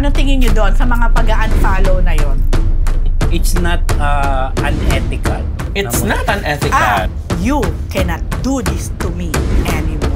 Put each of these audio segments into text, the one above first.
Anong tingin nyo doon sa mga pag-unfollow na yon? It's not unethical. It's not unethical. You cannot do this to me anymore.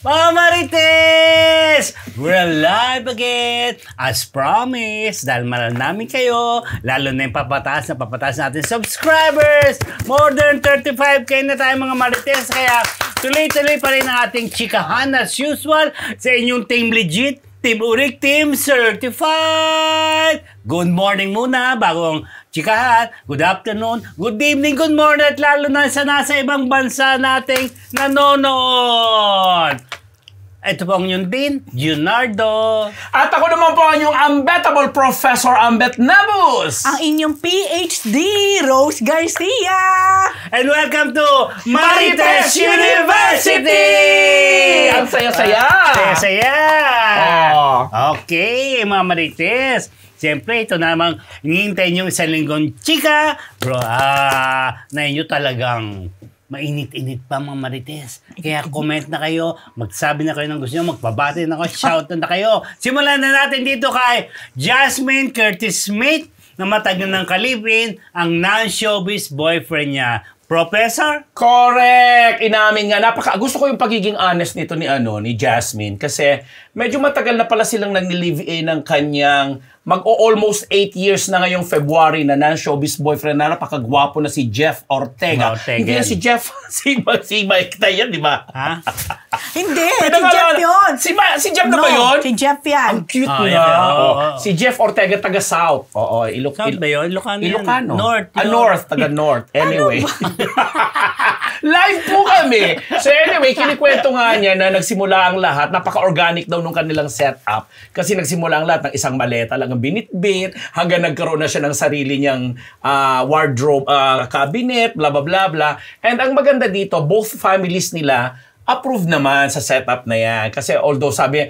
Mga Marites! We're live again! As promised, dahil mahal namin kayo, lalo na yung papataas natin subscribers! More than 35k na tayo mga Marites, kaya tuloy-tuloy pa rin ang ating chikahan as usual sa inyong Team Legit, Team Urik, Team Certified! Good morning muna, bagong chikahan. Good afternoon, good evening, good morning, at lalo na sa nasa ibang bansa nating nanonood. Ito po ang inyong Dean, Junardo. At ako naman po ang inyong unbettable Professor Ambet Nabus. Ang inyong PhD, Rose Garcia. And welcome to Marites University! Ang saya-saya! Saya-saya! Oh. Okay, mga Marites. Siyempre, ito namang hinihintay nyo isang linggong chika. Bro, na inyo talagang mainit-init pa mga Marites. Kaya comment na kayo, magsabi na kayo ng gusto nyo, magpabati na kayo, shout na kayo. Simulan na natin dito kay Jasmine Curtis Smith na matagal ng kalipin ang non-showbiz boyfriend niya. Professor? Correct! Inamin nga. Gusto ko yung pagiging honest nito ni Jasmine kasi medyo matagal na pala silang nag-live-in ng kanyang mag-almost 8 years na ngayong February na non-showbiz boyfriend na napakagwapo na si Jeff Ortega. Hindi na si Jeff, si Mike na yan, di ba? Ha? Hindi, si Jeff yun. Si Jeff na ba yun? Si Jeff yan. Ang cute na. Si Jeff Ortega, taga South. Oo, South ba yun? Ilocano. North. North, taga North. Anyway. Live po kami. So anyway, kinikwento nga niya na nagsimula ang lahat. Napaka-organic daw nung kanilang setup. Kasi nagsimula ang lahat ng isang maleta lang ang binitbit hanggang nagkaroon na siya ng sarili niyang wardrobe cabinet, blah, blah, blah, blah. And ang maganda dito, both families nila approve naman sa setup na yan. Kasi although sabi,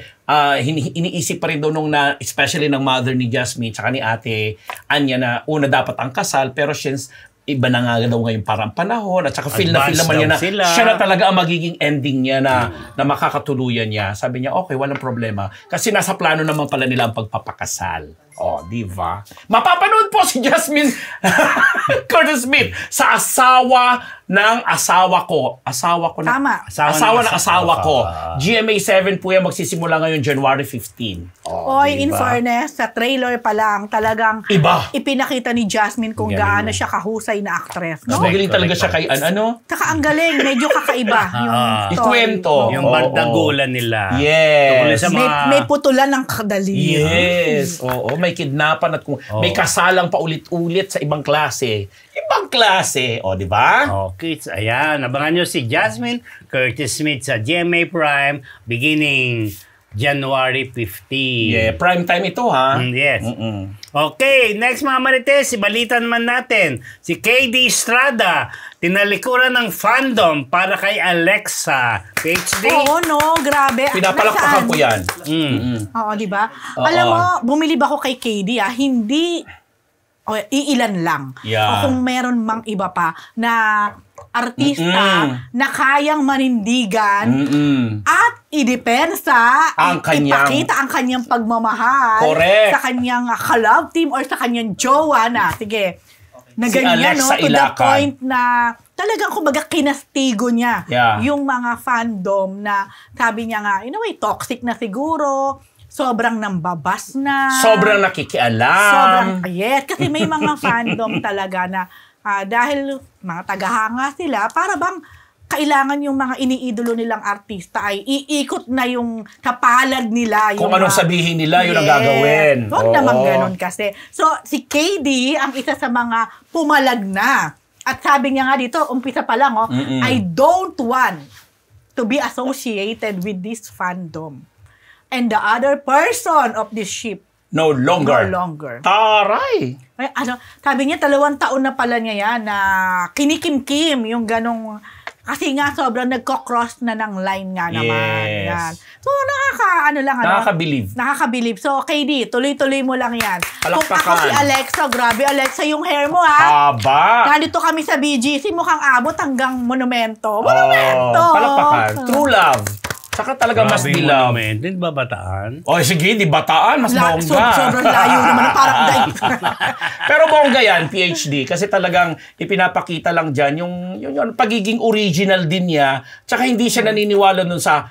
iniisip pa rin daw especially ng mother ni Jasmine tsaka ni ate Anya na una dapat ang kasal, pero since iba na nga daw ngayon parang panahon at saka feel naman niya na siya na talaga ang magiging ending niya na makakatuluyan niya. Sabi niya, okay, walang problema. Kasi nasa plano naman pala nila ang pagpapakasal. Oh, di ba? Mapapanood po si Jasmine Curtis Smith sa asawa ng asawa ko. Asawa ko na. Tama. Asawa ng asawa ko. GMA 7 po yan magsisimula ngayon January 15. Oy, in fairness, sa trailer pa lang talagang ipinakita ni Jasmine kung gaano siya kahusay na actress. No? Magaling talaga siya kay ano? Saka ang galing, medyo kakaiba yung ikwento. Yung bardagulan nila. Yes. May putulan ng kadalian. Yes. Oo, may kidnapan at may kasalang paulit-ulit sa ibang klase. Ibang klase. O, di ba? Okay, ayan. Abangan nyo si Jasmine Curtis Smith sa GMA Prime beginning January 15. Yeah, prime time ito ha. Yes. Okay, next mga Marites, ibalita naman natin. Si KD Estrada, tinalikuran ng fandom para kay Alexa. PhD. Oo, no, grabe. Pinapalakpakan ko yan. Oo, di ba? Alam mo, bumili ba ako kay KD hindi iilan lang. O kung meron mang iba pa na artista na kayang manindigan at idepensa, ipakita ang kanyang pagmamahal sa kanyang ka-love team or sa kanyang jowa na, sige, na ganyan, no? To the point na talagang kumbaga kinastigo niya yung mga fandom na sabi niya nga, in a way, toxic na siguro, sobrang nambabas na. Sobrang nakikialam. Yes, kasi may mga fandom talaga na dahil mga tagahanga sila, para bang kailangan yung mga iniidolo nilang artista ay iikot na yung kapalad nila. Kung anong sabihin nila, yun ang gagawin. Huwag naman ganun kasi. So, si KD ang isa sa mga pumalag na. At sabi niya nga dito, umpisa pa lang, I don't want to be associated with this fandom. And the other person of this ship no longer. Taray! Sabi niya, 2 taon na pala niya yan na kinikimkim yung ganong Kasi nga sobrang nagko-cross na ng line nga naman. Yes. Yan. So nakaka-believe. So KD, tuloy-tuloy mo lang yan. Kung ako si Alexa, grabe Alexa yung hair mo ha. Haba. Nandito kami sa BGC, mukhang abot hanggang monumento. Monumento! Palakpakan. True love. Saka talaga mas dilaw. Hindi ba bataan? O sige, di bataan, mas bongga. Sobrang layo naman, parang dahil. Pero bongga yan, PhD, kasi talagang ipinapakita lang dyan yung pagiging original din niya, tsaka hindi siya naniniwala nun sa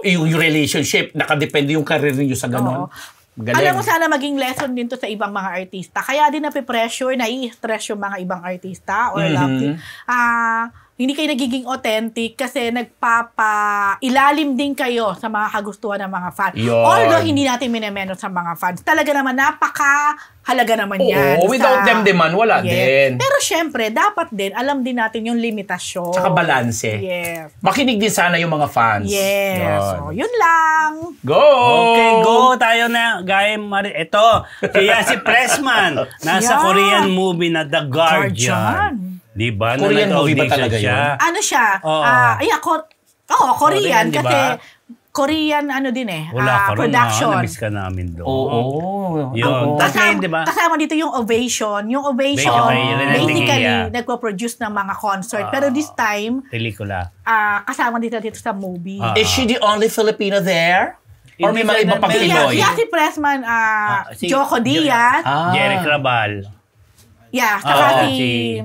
yung relationship, nakadepende yung career niyo sa ganon. Alam mo, sana maging lesson din to sa ibang mga artista. Kaya din nape-pressure, nai-stress yung mga ibang artista or hindi kayo nagiging authentic kasi ilalim din kayo sa mga kagustuhan ng mga fans. Although hindi natin minemenos sa mga fans. Talaga naman, napaka-halaga naman yan. Without them naman, wala din. Pero syempre, dapat din, alam din natin yung limitasyon. Tsaka balanse. Yes. Makinig din sana yung mga fans. Yes. So, yun lang. Go! Okay, go! Tayo na, guys. Ito, kaya si Pressman, nasa Korean movie na The Guardian. Diba? Korean movie ba talaga yun? Ano siya? Korean kasi diba? Korean din production. Namiss ka namin doon. Yun. Kasama dito yung Ovation. Yung Ovation, basically, nagpo-produce ng mga concert. Pero this time, pelikula. Kasama dito sa movie. Is she the only Filipino there? Or may mga iba pang Pinoy? Yeah, si Pressman, Joko Diaz. Jeric Rabal. Yeah, saka si...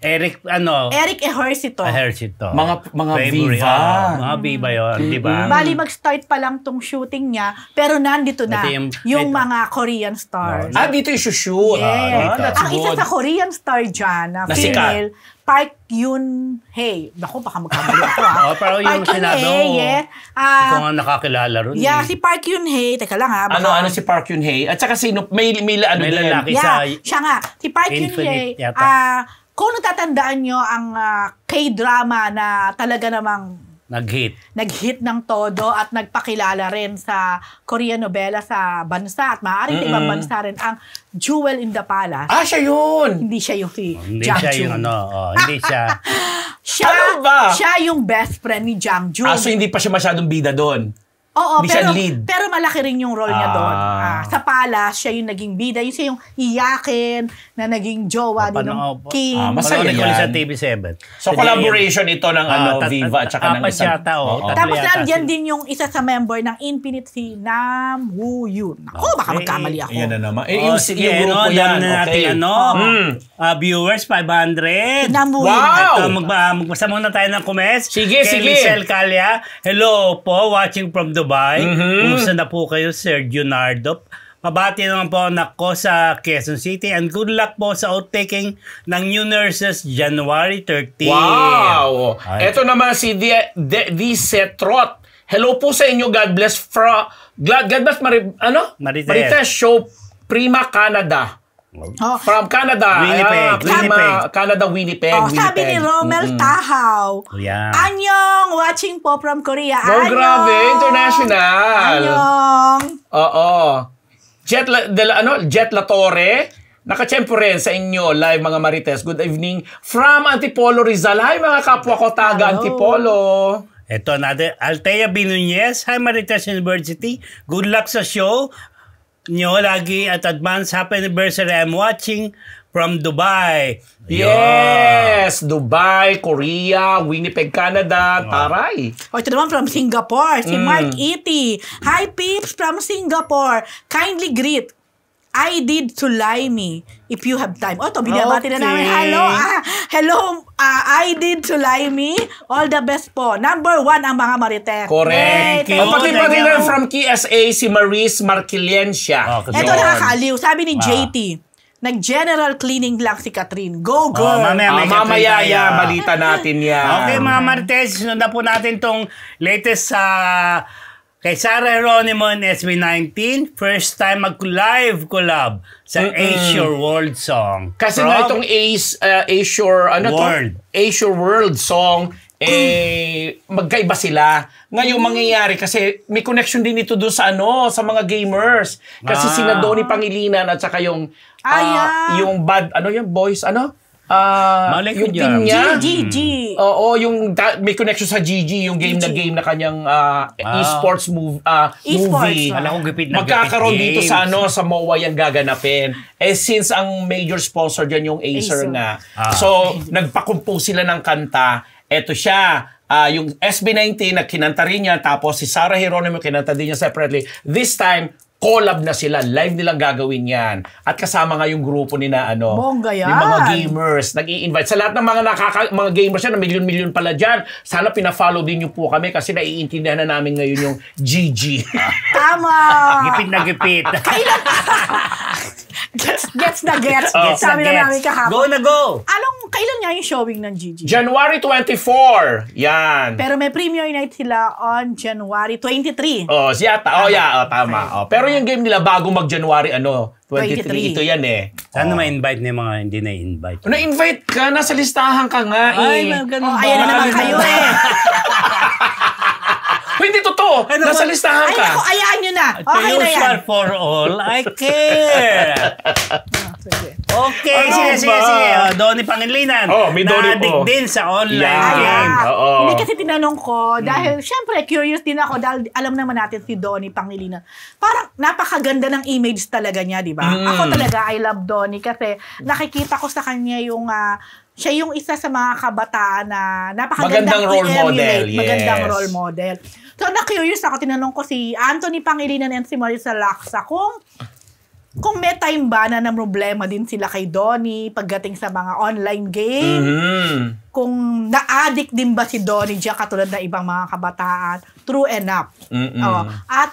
Eric Ejercito. Mga Viva. Mga Viva yun, di ba? Bali, mag-start pa lang tong shooting niya, pero nandito na yung mga Korean stars. Dito yung shoot. Yes. Ang isa sa Korean star dyan, na female, Park Yoon-hye. Naku, baka magkamali ako pero yung sinado, ikaw nga nakakilala ron. Yeah, si Park Yoon-hye. Teka lang ha. Ano si Park Yoon-hye? At saka sino, may lalaki sa... Siya nga. Si Park Yoon-hye, kung natatandaan nyo ang K-drama na talaga namang nag-hit ng todo at nagpakilala rin sa Korean novela sa bansa at maaaring sa ibang bansa rin ang Jewel in the Palace. Siya yun! Hindi siya yung si hindi Jang siya Joon. yung hindi siya. Siya yung best friend ni Jang Joon. So hindi pa siya masyadong bida doon? Oo, pero malaki rin yung role niya doon. Sa Palace, siya yung naging bida. Yung siya yung iyakin na naging jowa din ng king. Masaya yan. Sa TV7. So collaboration ito ng Viva at saka ng isang... Tapos nandiyan din yung isa sa member ng Infinite, si Nam Woo Yoon. Ako, baka magkamali ako. Yan na naman. Yung grupo yan. Viewers, 500. Nam Woo Yoon. Wow! Magbasa muna tayo ng comments. Sige. Michelle Calya. Hello po, watching from Dubai. Kumusta na po kayo, Sir Junardo? Mabati naman po ako sa Quezon City and good luck po sa outtaking ng new nurses January 13. Wow! Ito naman si Setrot. Hello po sa inyo. God bless Marites Show Prima Canada. From Canada. Winnipeg. Sabi ni Romel Tahaw. Anyong, watching po from Korea. Grabe, international. Anyong. Jet La Torre. Nakachempo rin sa inyo, live mga Marites. Good evening from Antipolo, Rizal. Hi mga kapwa ko taga Antipolo. Ito natin, Altea Binuñez. Hi Marites University. Good luck sa show nyo lagi at advance happy anniversary. I'm watching from Dubai. Yes! Dubai, Korea, Winnipeg, Canada. Taray. Ito naman from Singapore. Si Mark Iti. Hi peeps from Singapore. Kindly greet. I did Sulaimi if you have time. Ito, binabati na namin. Hello, I did Sulaimi. All the best po. Number 1 ang mga Marites. Correct. Pati pa rin from KSA si Maris Marquiliencia. Ito nakakaaliw. Sabi ni JT, nag-general cleaning lang si Catherine. Go, girl! Mamaya balita natin yan. Okay, mga Marites, sunod na po natin tong latest sa... Kay Sarah Geronimo and SB19, first time mag-live collab sa Azure World Song. Kasi na itong Azure World Song, magkaiba sila. Ngayon mangyayari kasi may connection din ito doon sa mga gamers. Kasi sina Donnie Pangilinan at saka yung boys, Malay ko yung dyan. team niya. GG. Oo, may connection sa GG, yung game na kanyang esports movie. Alam ko gipit na Magkakaroon gipit dito games. sa MOA yung gaganapin. Since ang major sponsor dyan yung Acer nga. Ah. So, nagpa-compose sila ng kanta. Eto siya. Yung SB19 na kinanta rin niya, tapos si Sarah Geronimo kinanta din niya separately. This time, collab na sila. Live nilang gagawin yan. At kasama nga yung grupo ni na Bongga yan. yung mga gamers. Nag-i-invite. Sa lahat ng mga gamers yan, na milyon-milyon pala dyan, sana pina-follow din niyo po kami kasi naiintindihan na namin ngayon yung GG. Tama. Gipit na gipit. Kailan? Gets na gets. Gets na Sabi na gets. namin kahapon. Go na go. Kailan nga yung showing ng GG? January 24. Yan. Pero may premiere night sila on January 23. Tama. Pero yung game nila bago mag-January 23. Ito yan eh. Sana ma-invite na yung mga hindi na-invite. Na-invite ka, nasa listahan ka nga eh. ganun ba? Ayan na naman kayo eh. Hindi totoo. Nasa listahan Ay, ka. naku, ayaan nyo na. To Okay na use yan. one for all, I care. Sige. Okay, Ano sige. ba? Donnie Pangilinan. May Donnie Na-addict po. din sa online Yan. game. Oo. Hindi kasi tinanong ko, dahil syempre curious din ako dahil alam naman natin si Donnie Pangilinan. Parang napakaganda ng image talaga niya, di ba? Ako talaga, I love Donnie kasi nakikita ko sa kanya yung siya yung isa sa mga kabataan na napakagandang Magandang role i-emulate. model, yes. Magandang role model. So, na-curious ako, tinanong ko si Anthony Pangilinan and si Marisa Laksa kung may time ba na problema din sila kay Donnie pagdating sa mga online game. Kung na-addict din ba si Donnie diyan katulad ng ibang mga kabataan. True enough. At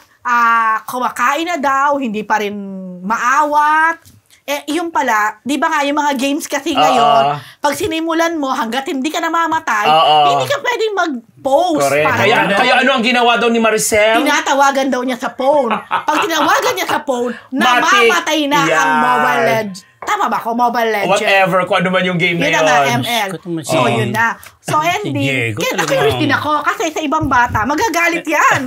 kumakain na daw, hindi pa rin maawat. Yung pala, di ba nga yung mga games kasi ngayon, pag sinimulan mo hanggat hindi ka namamatay, hindi ka pwedeng mag-post. Correct. Kaya ano ang ginawa daw ni Maricel? Tinatawagan daw niya sa phone. Pag tinawagan niya sa phone, namamatay na ang Mobile Legends. Tama ba ako? Mobile Legends. Whatever, kung ano man yung game na Yun yun. na nga, ML. So, yun na. So, ending. Diego, Kaya talaga. na-curious din ako kasi sa ibang bata, magagalit yan.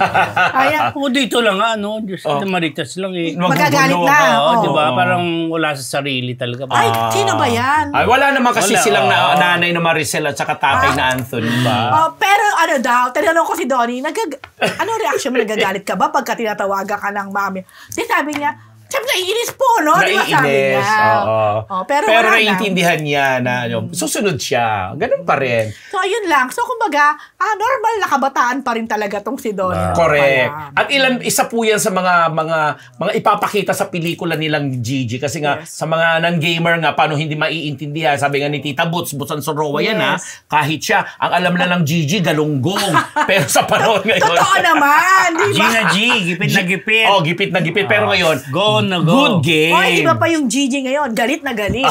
Ayan. Ako dito lang Diyos, maritas lang eh. Magagalit na. Oo, Oo. di ba? Parang wala sa sarili talaga. Ay, sino ba yan? Ay, wala naman kasi Wala, silang oo. nanay na Maricel at saka tatay na Anthony ba? Pero ano daw, tinanong ko si Donnie, ano reaction mo? Nagagalit ka ba pagka tinatawagan ka ng mami? Di sabi niya, siyempre, naiinis po, no? Di ba sabi niya? Oo. Pero Pero wala naiintindihan niya na susunod siya. Ganun pa rin. So, ayun lang. So, kumbaga, normal na kabataan pa rin talaga tong si Donnie. Correct. At isa po yan sa mga ipapakita sa pelikula nilang Gigi. Kasi nga, sa mga non-gamer nga, paano hindi maiintindihan. Sabi nga ni Tita Boots, Butsan Sorowa yan ha. Kahit siya, ang alam na ng Gigi, galunggong. Pero sa panahon ngayon. Totoo naman, di ba? Gina G, gipit na gipit. Gipit na gipit. Pero ngayon, Go na go. good game. Iba pa yung Gigi ngayon. Galit na galit.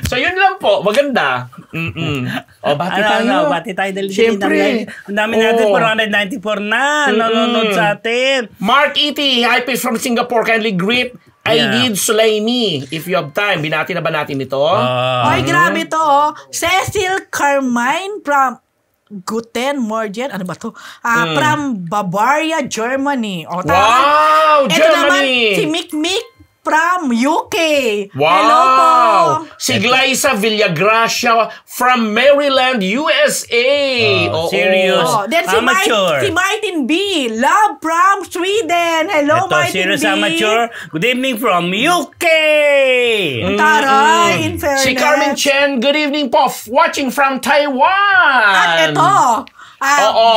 So, yun lang po. Maganda. Bati tayo. Bati tayo dahil Siyempre. ang dami natin, 494 na nanonood sa atin. Mark E.T. Hi, peace from Singapore. Kindly greet Aidid Sulaimi. If you have time, binati na ba natin ito? Ay, grabe to. Cecil Carmine from Guten Morgen. Ano ba to? From Bavaria, Germany. Wow! Ito naman, Germany! si Mick from UK. Wow! Hello po. Si Glyza Villagracia from Maryland, USA. Serious. Then Amateur. si Martin B. Love from Sweden. Hello, Martin Serious B. Amateur. Good evening from UK. Taray, in fairness. Si Carmen Chen, good evening po. Watching from Taiwan. At ito.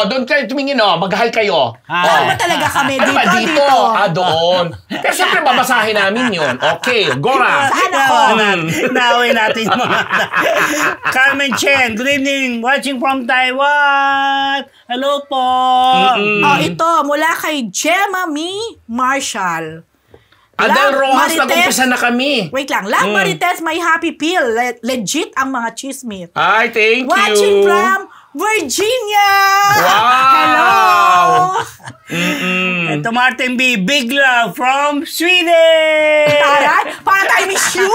Doon kayo tumingin, mag-hi kayo. Saan ba talaga kami? Ano ba Dito? doon. Pero syempre, babasahin namin yun. Okay, Gora. Saan ako? Naaway natin mga Carmen Chen, good evening. Watching from Taiwan. Hello po. Ito, mula kay Gemma Me Marshall. Adel Rojas, Marites. nag-umpisa na kami. Wait lang. Lang Marites, may happy pill. Legit ang mga chismis. Ay, thank you. Watching from Virginia! Wow! Hello! Ito Martin B. Big love from Sweden. Taray, para tayo miss you.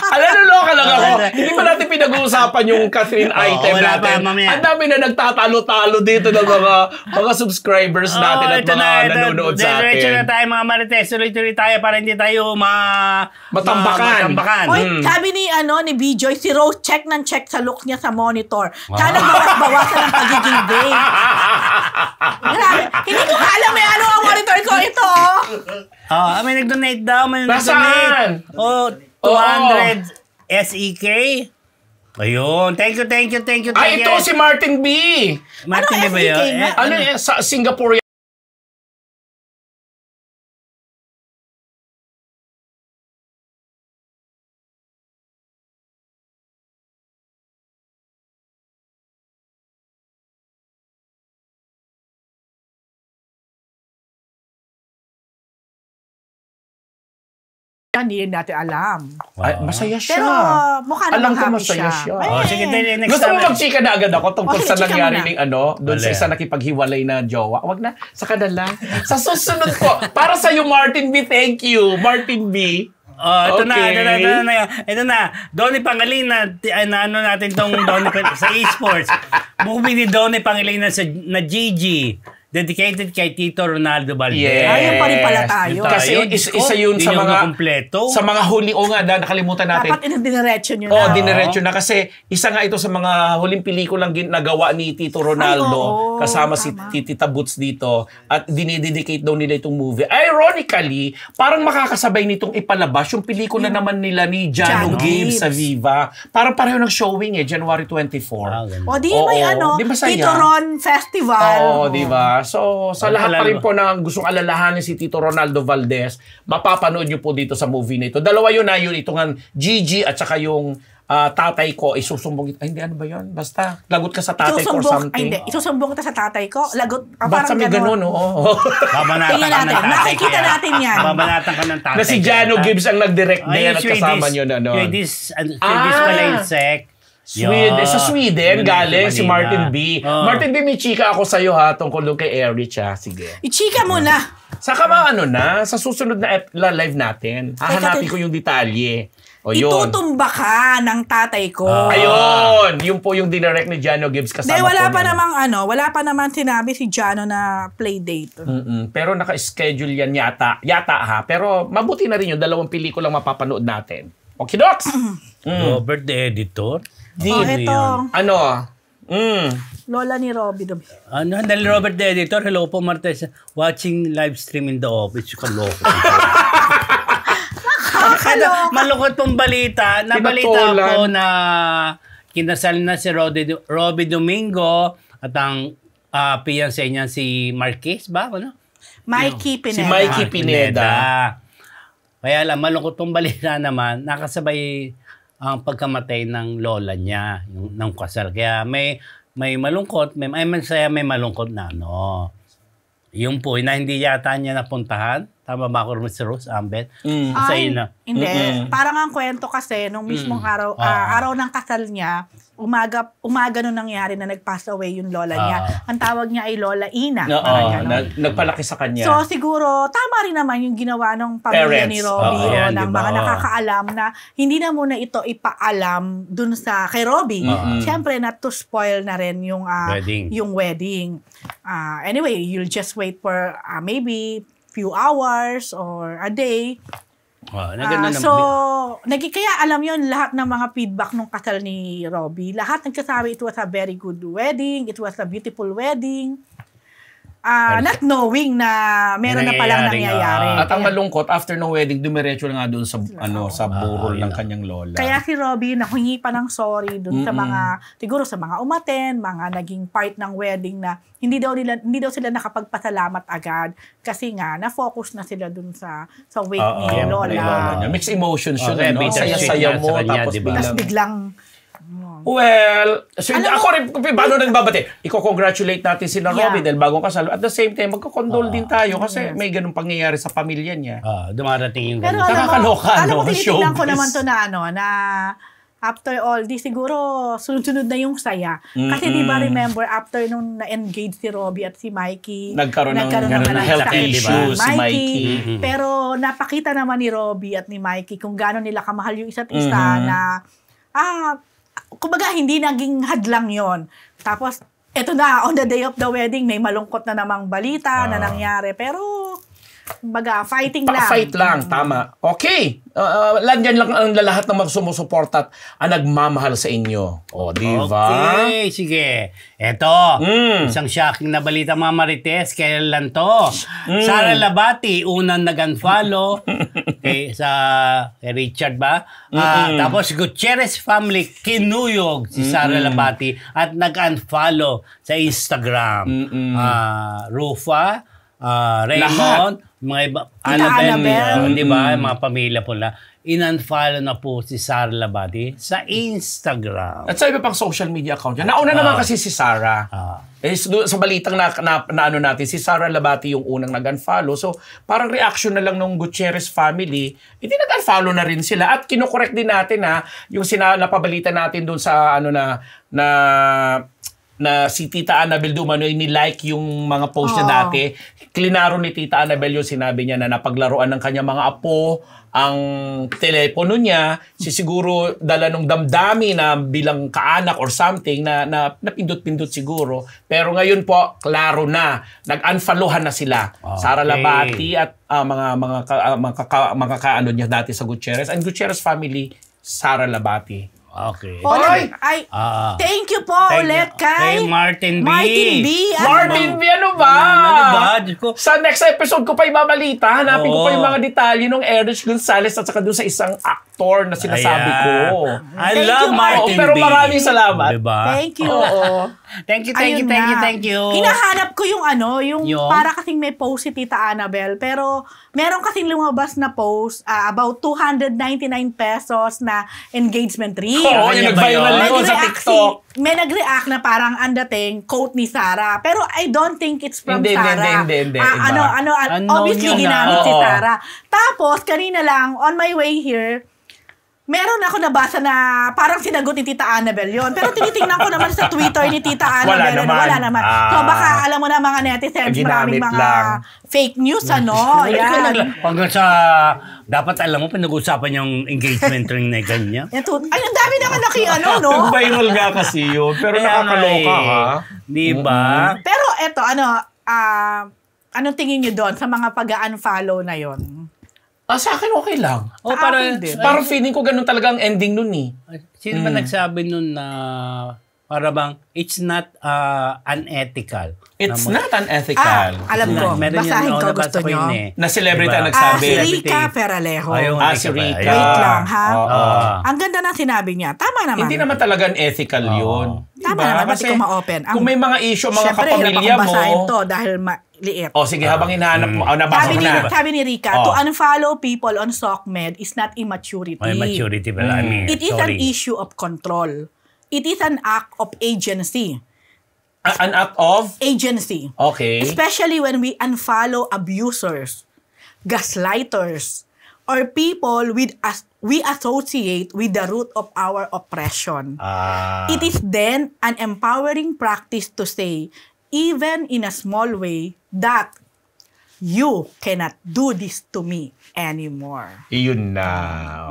Naloka lang ako. Hindi pa natin pinag-uusapan yung Catherine item natin. Ang dami na nagtatalo-talo dito ng mga subscribers natin at mga nanonood sa atin. Diretso na tayo mga Marites. Tuloy-tuloy tayo para hindi tayo matambakan. Oy, sabi ni B-Joy, si Rose check sa look niya sa monitor. Sana bawas-bawasan ang pagiging gay. Hindi ko alam ang monitor ko ito. May nag-donate daw. Nasaan? 200 SEK. Ayun. Thank you. Ito si Martin B. Martin B ba yun? Sa Singapore. Hindi natin alam. Ay, masaya siya. Pero mukha alam namang ko happy masaya siya. siya. Sige, next Gusto mo time. mag-chika na agad ako tungkol sa chika nangyari mo na. ning doon sa isa nakipaghiwalay na jowa. Wag na, sa kadala. Sa susunod ko, para sa iyo Martin B, thank you. Martin B. Ito na. Donnie Pangilinan, natin tong Donnie sa esports. Movie ni Donnie Pangilinan na Gigi. Dedicated kay Tito Ronaldo Valdez. Yeah. Ayun pa rin pala tayo. Kasi isa yun sa mga kompleto. Sa mga huli nakalimutan natin. Dapat diniretso nyo Oh, na. diniretso na kasi isa nga ito sa mga huling pelikulang nagawa ni Tito Ronaldo kasama si Tita Boots dito at dinidedicate daw nila itong movie. Ironically, parang makakasabay nitong ipalabas yung pelikula naman nila ni Jano Gibbs sa Viva. Parang pareho ng showing January 24. Di may Di masaya? Tito Ron Festival. Di ba? So, sa lahat pa rin po na gustong alalahanin si Tito Ronaldo Valdez, mapapanood nyo po dito sa movie na ito. Dalawa yun ito nga Gigi at saka yung tatay ko, isusumbong. Hindi, ano ba yun? Basta, lagot ka sa tatay ko or something. Hindi, isusumbong kita sa tatay ko. Lagot, Basta may ganun, oo. Babanatan ka ng tatay. Nakikita natin yan. Babanatan ka ng tatay. Na si Jano Gibbs ang nag-direct din at kasama nyo na. Swedish pala yung sec. Sa Sweden, galing si Martin B. Martin B, may chika ako sa'yo tungkol doon kay Erich Sige. I-chika mo na. Saka sa susunod na live natin, hahanapin ko yung detalye. Itutumba ka ng tatay ko. Ayun! Yun po yung dinirect ni Jano Gibbs kasama wala pa naman sinabi si Jano na play date. Pero naka-schedule yan yata Pero mabuti na rin yung 2 pelikulang mapapanood natin. Okay, Docs? Robert the Editor? Ito. Lola ni Robby. Dahil Robert the Editor, hello po Martes, watching live stream in the office. Kaloko. Malungkot pong balita. Nabalita ko na kinasal na si Robby Domingo at ang fiancé niya si Marquez ba? Mikey Pineda. Si Mikey Pineda. Kaya lang, malungkot pong balita naman, nakasabay ang pagkamatay ng lola niya, ng kasal. Kaya may malungkot, may masaya, may malungkot na Yung po, na hindi yata niya napuntahan. Tama ba ako, Mr. Rose Ambet? Hindi. Parang ang kwento kasi, nung mismong araw ng kasal niya, umaga nung nangyari na nag-pass away yung lola niya. Ang tawag niya ay Lola Ina. Nagpalaki sa kanya. So siguro, tama rin naman yung ginawa ng pamilya ni Robby ng mga nakakaalam na hindi na muna ito ipaalam dun kay Robby. Siyempre, not to spoil na rin yung wedding. Anyway, you'll just wait for maybe few hours or a day. Kaya alam yon lahat ng mga feedback nung kasal ni Robby. Lahat nagsasabi it was a very good wedding, it was a beautiful wedding. Not knowing na meron na palang nangyayari. At ang malungkot, after ng wedding, dumiretso na nga doon sa burol ng kanyang lola. Kaya si Robby nahingi pa ng sorry doon sa mga, siguro sa mga umaten, mga naging part ng wedding na hindi daw sila nakapagpasalamat agad kasi nga na-focus na sila doon sa wake ni lola. Mixed emotions yun, saya-saya mo, tapos biglang well, so ako rin, paano nagbabati? Iko-congratulate natin si Robby dahil bagong kasal. At the same time, magkakondol din tayo kasi may ganung pangyayari sa pamilya niya. Dumarating yung ganun. Nakakaloka, alam mo, tinitingnan ko naman to na after all, di siguro sunod-sunod na yung saya. Kasi di ba remember, after nung na-engage si Robbie at si Mikey, nagkaroon ng health issues si Mikey. Pero napakita naman ni Robbie at ni Mikey kung gaano nila kamahal yung isa't isa na, kumbaga hindi naging hadlang yon. Tapos, eto na, on the day of the wedding, may malungkot na namang balita na nangyari. Pero, kumbaga, fighting lang. Fight lang, tama. Okay. Landyan lang ang lahat ng sumusupport at ang nagmamahal sa inyo. O, di ba? Okay, sige. Eto, isang shocking na balita, mga Marites. Kailan lang to? Sara Labati, unang nag-unfollow sa Richard ba? Tapos Gutierrez family, kinuyog si Sara Labati at nag-unfollow sa Instagram. Rufa, Raymond, mga iba, Annabelle, di ba? Mga pamilya po na. In-unfollow na po si Sara Labati sa Instagram. At sa iba pang social media account niya. Nauna naman kasi si Sara. Sa balitang na ano natin, si Sara Labati yung unang nag-unfollow. So, parang reaction na lang nung Gutierrez family, hindi nag-unfollow na rin sila. At kinokorek din natin yung napabalita natin doon sa na si Tita Annabel Dumanoy ni-like yung mga post niya dati. Klinaro ni Tita Annabel yung sinabi niya na napaglaruan ng kanya mga apo ang telepono niya. Siguro dala nung damdami na bilang kaanak or something na napindot-pindot siguro. Pero ngayon po, klaro na. Nag-unfollowhan na sila. Sara Labati at mga kaano niya dati sa Gutierrez. And Gutierrez family, Sara Labati. Okay. Thank you po ulit kay Martin B. Martin B, ano ba? Sa next episode ko pa ibabalita. Hanapin ko pa yung mga detalye ng Erich Gonzalez at saka doon sa isang actor na sinasabi ko. I love Martin B. Pero maraming salamat. Diba? Thank you. Thank you. Hinahanap ko yung para kasing may post si Tita Annabel, pero meron kasing lumabas na post about 299 pesos na engagement ring. Oo, yung nag-viral yun sa TikTok. May nag-react na parang ang dating quote ni Sarah, pero I don't think it's from Sarah. Hindi. Obviously ginamit si Sarah. Tapos, kanina lang, on my way here, meron ako nabasa na parang sinagot ni Tita Annabel yon. Pero tinitingnan ko naman sa Twitter ni Tita Annabel. Wala naman. So baka alam mo na mga netizens, maraming mga fake news, Yan. Hanggang sa, dapat alam mo, pinag-usapan yung engagement ring na ganyan. Ay, ang dami naman no? Viral nga kasi yun. Pero nakakaloka, ha? Di ba? Pero eto, anong tingin nyo doon sa mga pag-unfollow na yon? Sa akin okay lang. Parang feeling ko ganun talaga ang ending nun eh. Sino ba nagsabi nun na para bang it's not unethical? It's not unethical. Alam ko. Basahin ko, gusto nyo. Na celebrity ang nagsabi. Si Rica Peralejo. Si Rica. Wait lang, ha? Ang ganda ng sinabi niya. Tama naman. Hindi naman talaga unethical yun. Tama naman, ba't ko ma-open? Kung may mga issue, mga kapamilya mo. Siyempre, basahin to dahil liit. Sige, habang hinahanap mo. Nabasa ko na. Sabi ni Rica, to unfollow people on SOCMED is not immaturity. Immaturity pala. It is an issue of control. It is an act of agency. An act of? Agency. Okay. Especially when we unfollow abusers, gaslighters, or people we associate with the root of our oppression. It is then an empowering practice to say, even in a small way, that you cannot do this to me anymore. Iyon na.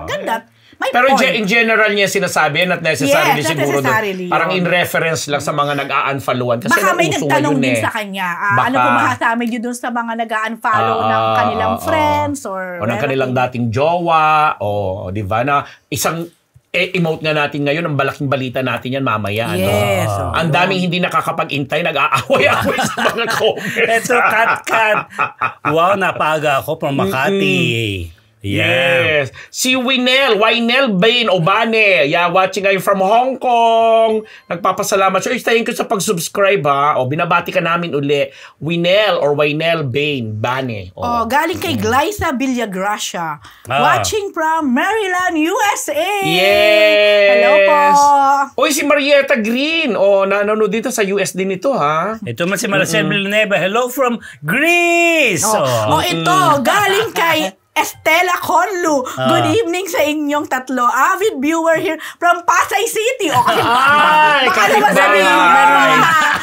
Maganda. Pero in general niya sinasabi, not necessarily siguro necessarily parang in reference lang sa mga nag-a-unfollowan. Kasi baka may nagtanong din sa kanya. Ano po masasabi niyo dun sa mga nag-a-unfollow ng kanilang friends or ng kanilang dating jowa o di ba na isang emote nga natin ngayon, ang balaking balita natin yan mamaya. Yes. Ang daming hindi nakakapag-intay, nag-aaway-aaway sa mga comments. Ito, cut. Wow, napaga ako from Makati. Yes. Si Winel Bain Obane. Watching ngayon from Hong Kong. Nagpapasalamat. So, thank you sa pag-subscribe, ha. Binabati ka namin uli. Winel Bain Bane. Galing kay Glyza Villagracia. Watching from Maryland, USA. Yes. Hello po. Si Marietta Green. Nanonood dito sa US din ito, ha. Ito man si Maricel Villanueva. Hello from Greece. Ito, galing kay Estela Conlu. Good evening sa inyong tatlo. Avid viewer here from Pasay City. O kasi, baka naman sabihin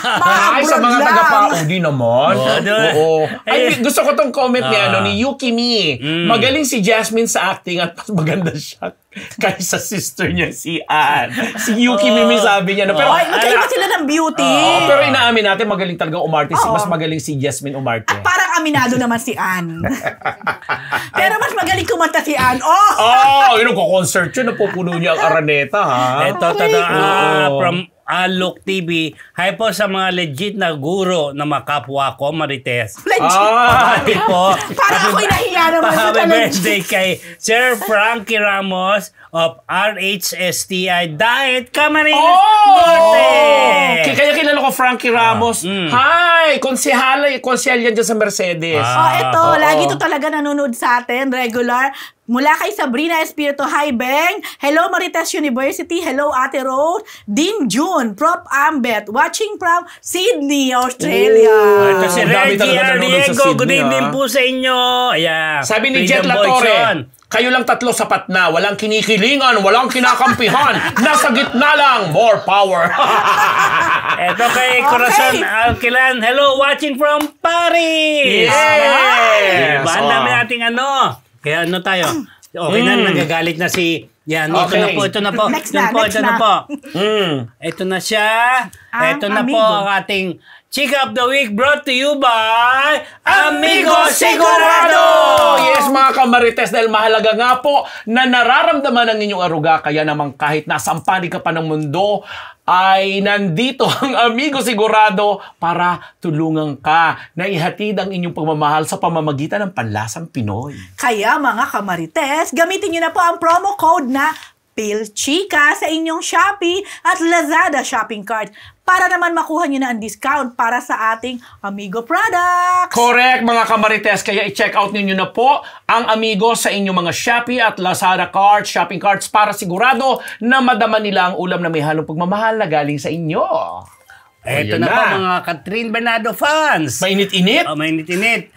Ay, sa mga taga-Paudi naman. Oo. Ay, gusto ko tong comment ni Yuki Mi. Magaling si Jasmine sa acting at mas maganda siya kaysa sister niya si Ann. Si Yuki Mimi sabi niya na. Pero magkaiba sila ng beauty. Pero inaamin natin, magaling talaga umarte. Mas magaling si Jasmine umarte. At parang aminado naman si Ann. Pero mas magaling kumanta si Ann. Yun ang concert yun. Napupuno niya ang Araneta, ha? Ito, from Alok TV. Hi po sa mga legit na guro na makapwa ko, Marites. Legit? Po. Parang ako'y nahiya naman sa Happy birthday kay Sir Frankie Ramos of RHSTI Diet Camarines Norte. Kaya kilala ko Frankie Ramos. Hi! Konsehal yan dyan sa Mercedes. Ito. Lagi to talaga nanonood sa atin. Regular. Mula kay Sabrina Espiritu, hi Beng. Hello Marites University. Hello Ate Rose. Dean June, Prof. Ambet. Watching from Sydney, Australia. Ito si Reggie Arriego. Good evening po sa inyo. Ayan. Sabi ni Jet Latore, kayo lang tatlo sapat na. Walang kinikilingan, walang kinakampihan. Nasa gitna lang. More power. Ito kay Corazon Alquilan. Hello, watching from Paris. Yes! Ang dami nating Kaya tayo? Okay na, nagagalit na si... Yan, Okay. ito na po. Next Ito na. na po. Ito na siya. Ito na po ang ating Chika of the Week brought to you by Amigo Sigurado! Yes, mga kamarites, dahil mahalaga nga po na nararamdaman ang inyong aruga, kaya naman kahit nasa panig ka pa ng mundo, ay nandito ang Amigo Sigurado para tulungan ka na ihatid ang inyong pagmamahal sa pamamagitan ng panlasang Pinoy. Kaya mga kamarites, gamitin nyo na po ang promo code na PhilChika sa inyong Shopee at Lazada shopping cart para naman makuha nyo na ang discount para sa ating Amigo products. Correct, mga kamarites. Kaya i-check out ninyo na po ang Amigo sa inyong mga Shopee at Lazada carts, shopping carts para sigurado na madama nila ang ulam na may halong pagmamahal na galing sa inyo. Ito na po mga Catherine Bernardo fans. Mainit-init? Mainit-init.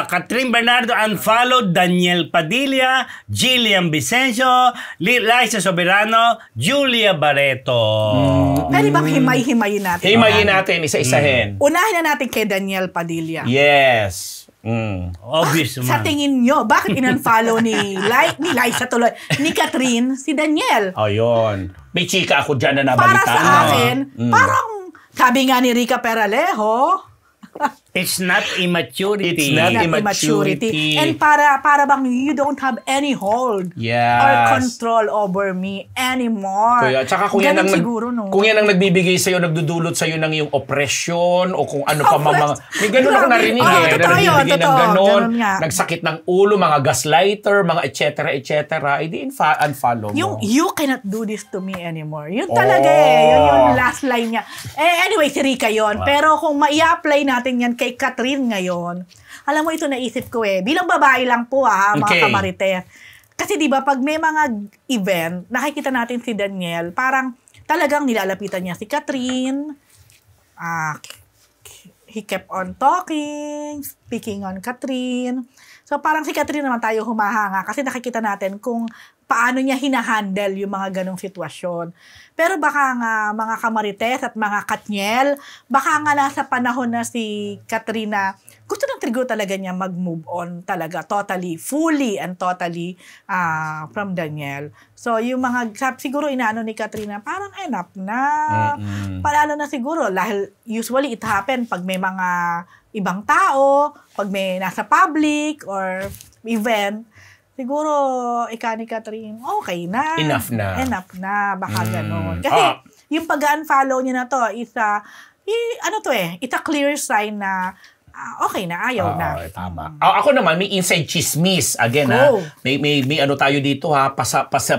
Catherine Bernardo unfollowed Daniel Padilla, Jillian Vicencio, Liza Soberano, Julia Barreto. Pwede bang himay-himayin natin? Himayin natin, isa-isahin. Unahin na natin kay Daniel Padilla. Yes. Obvious Sa man. tingin nyo, bakit in-unfollow ni Liza tuloy, ni Catherine, si Daniel? Ayun. May chika ako dyan na Para nabalitaan. sa akin, parang sabi nga ni Rica Peralejo, It's not immaturity. It's not immaturity. And para bang you don't have any hold or control over me anymore. Kaya, tsaka kung yan, siguro, no? Kung yan ang nagbibigay sa'yo, nagdudulot sa'yo ng iyong oppression o kung ano pa mga... May ganun ako narinig nagbibigay ng ganun. Nagsakit ng ulo, mga gaslighter, mga etc. Hindi unfollow mo. Yung you cannot do this to me anymore. Yun talaga Yun yung last line niya. Anyway, si Rica yun. Pero kung ma-i-apply natin yan kay Catherine ngayon, alam mo, ito naisip ko bilang babae lang po mga kamarites. Kasi di ba pag may mga event, nakikita natin si Daniel, parang talagang nilalapitan niya si Catherine. He kept on talking, speaking on Catherine. So parang si Catherine naman tayo humahanga kasi nakikita natin kung paano niya hinahandle yung mga ganong sitwasyon. Pero baka nga mga kamarites at mga katnyel, baka nga nasa panahon na si Katrina, gusto ng trigo talaga niya mag-move on talaga, totally, fully and totally from Daniel. So yung mga, siguro inaano ni Katrina, parang enough na. Palalo na siguro, dahil usually it happen pag may mga ibang tao, pag may nasa public or event, siguro, ika ni Catherine, okay na. Enough na. Baka ganun. Kasi, yung pag-unfollow niya na to, it's a clear sign na okay na, ayaw na. Tama. Ako naman, may inside chismis. Again, may ano tayo dito,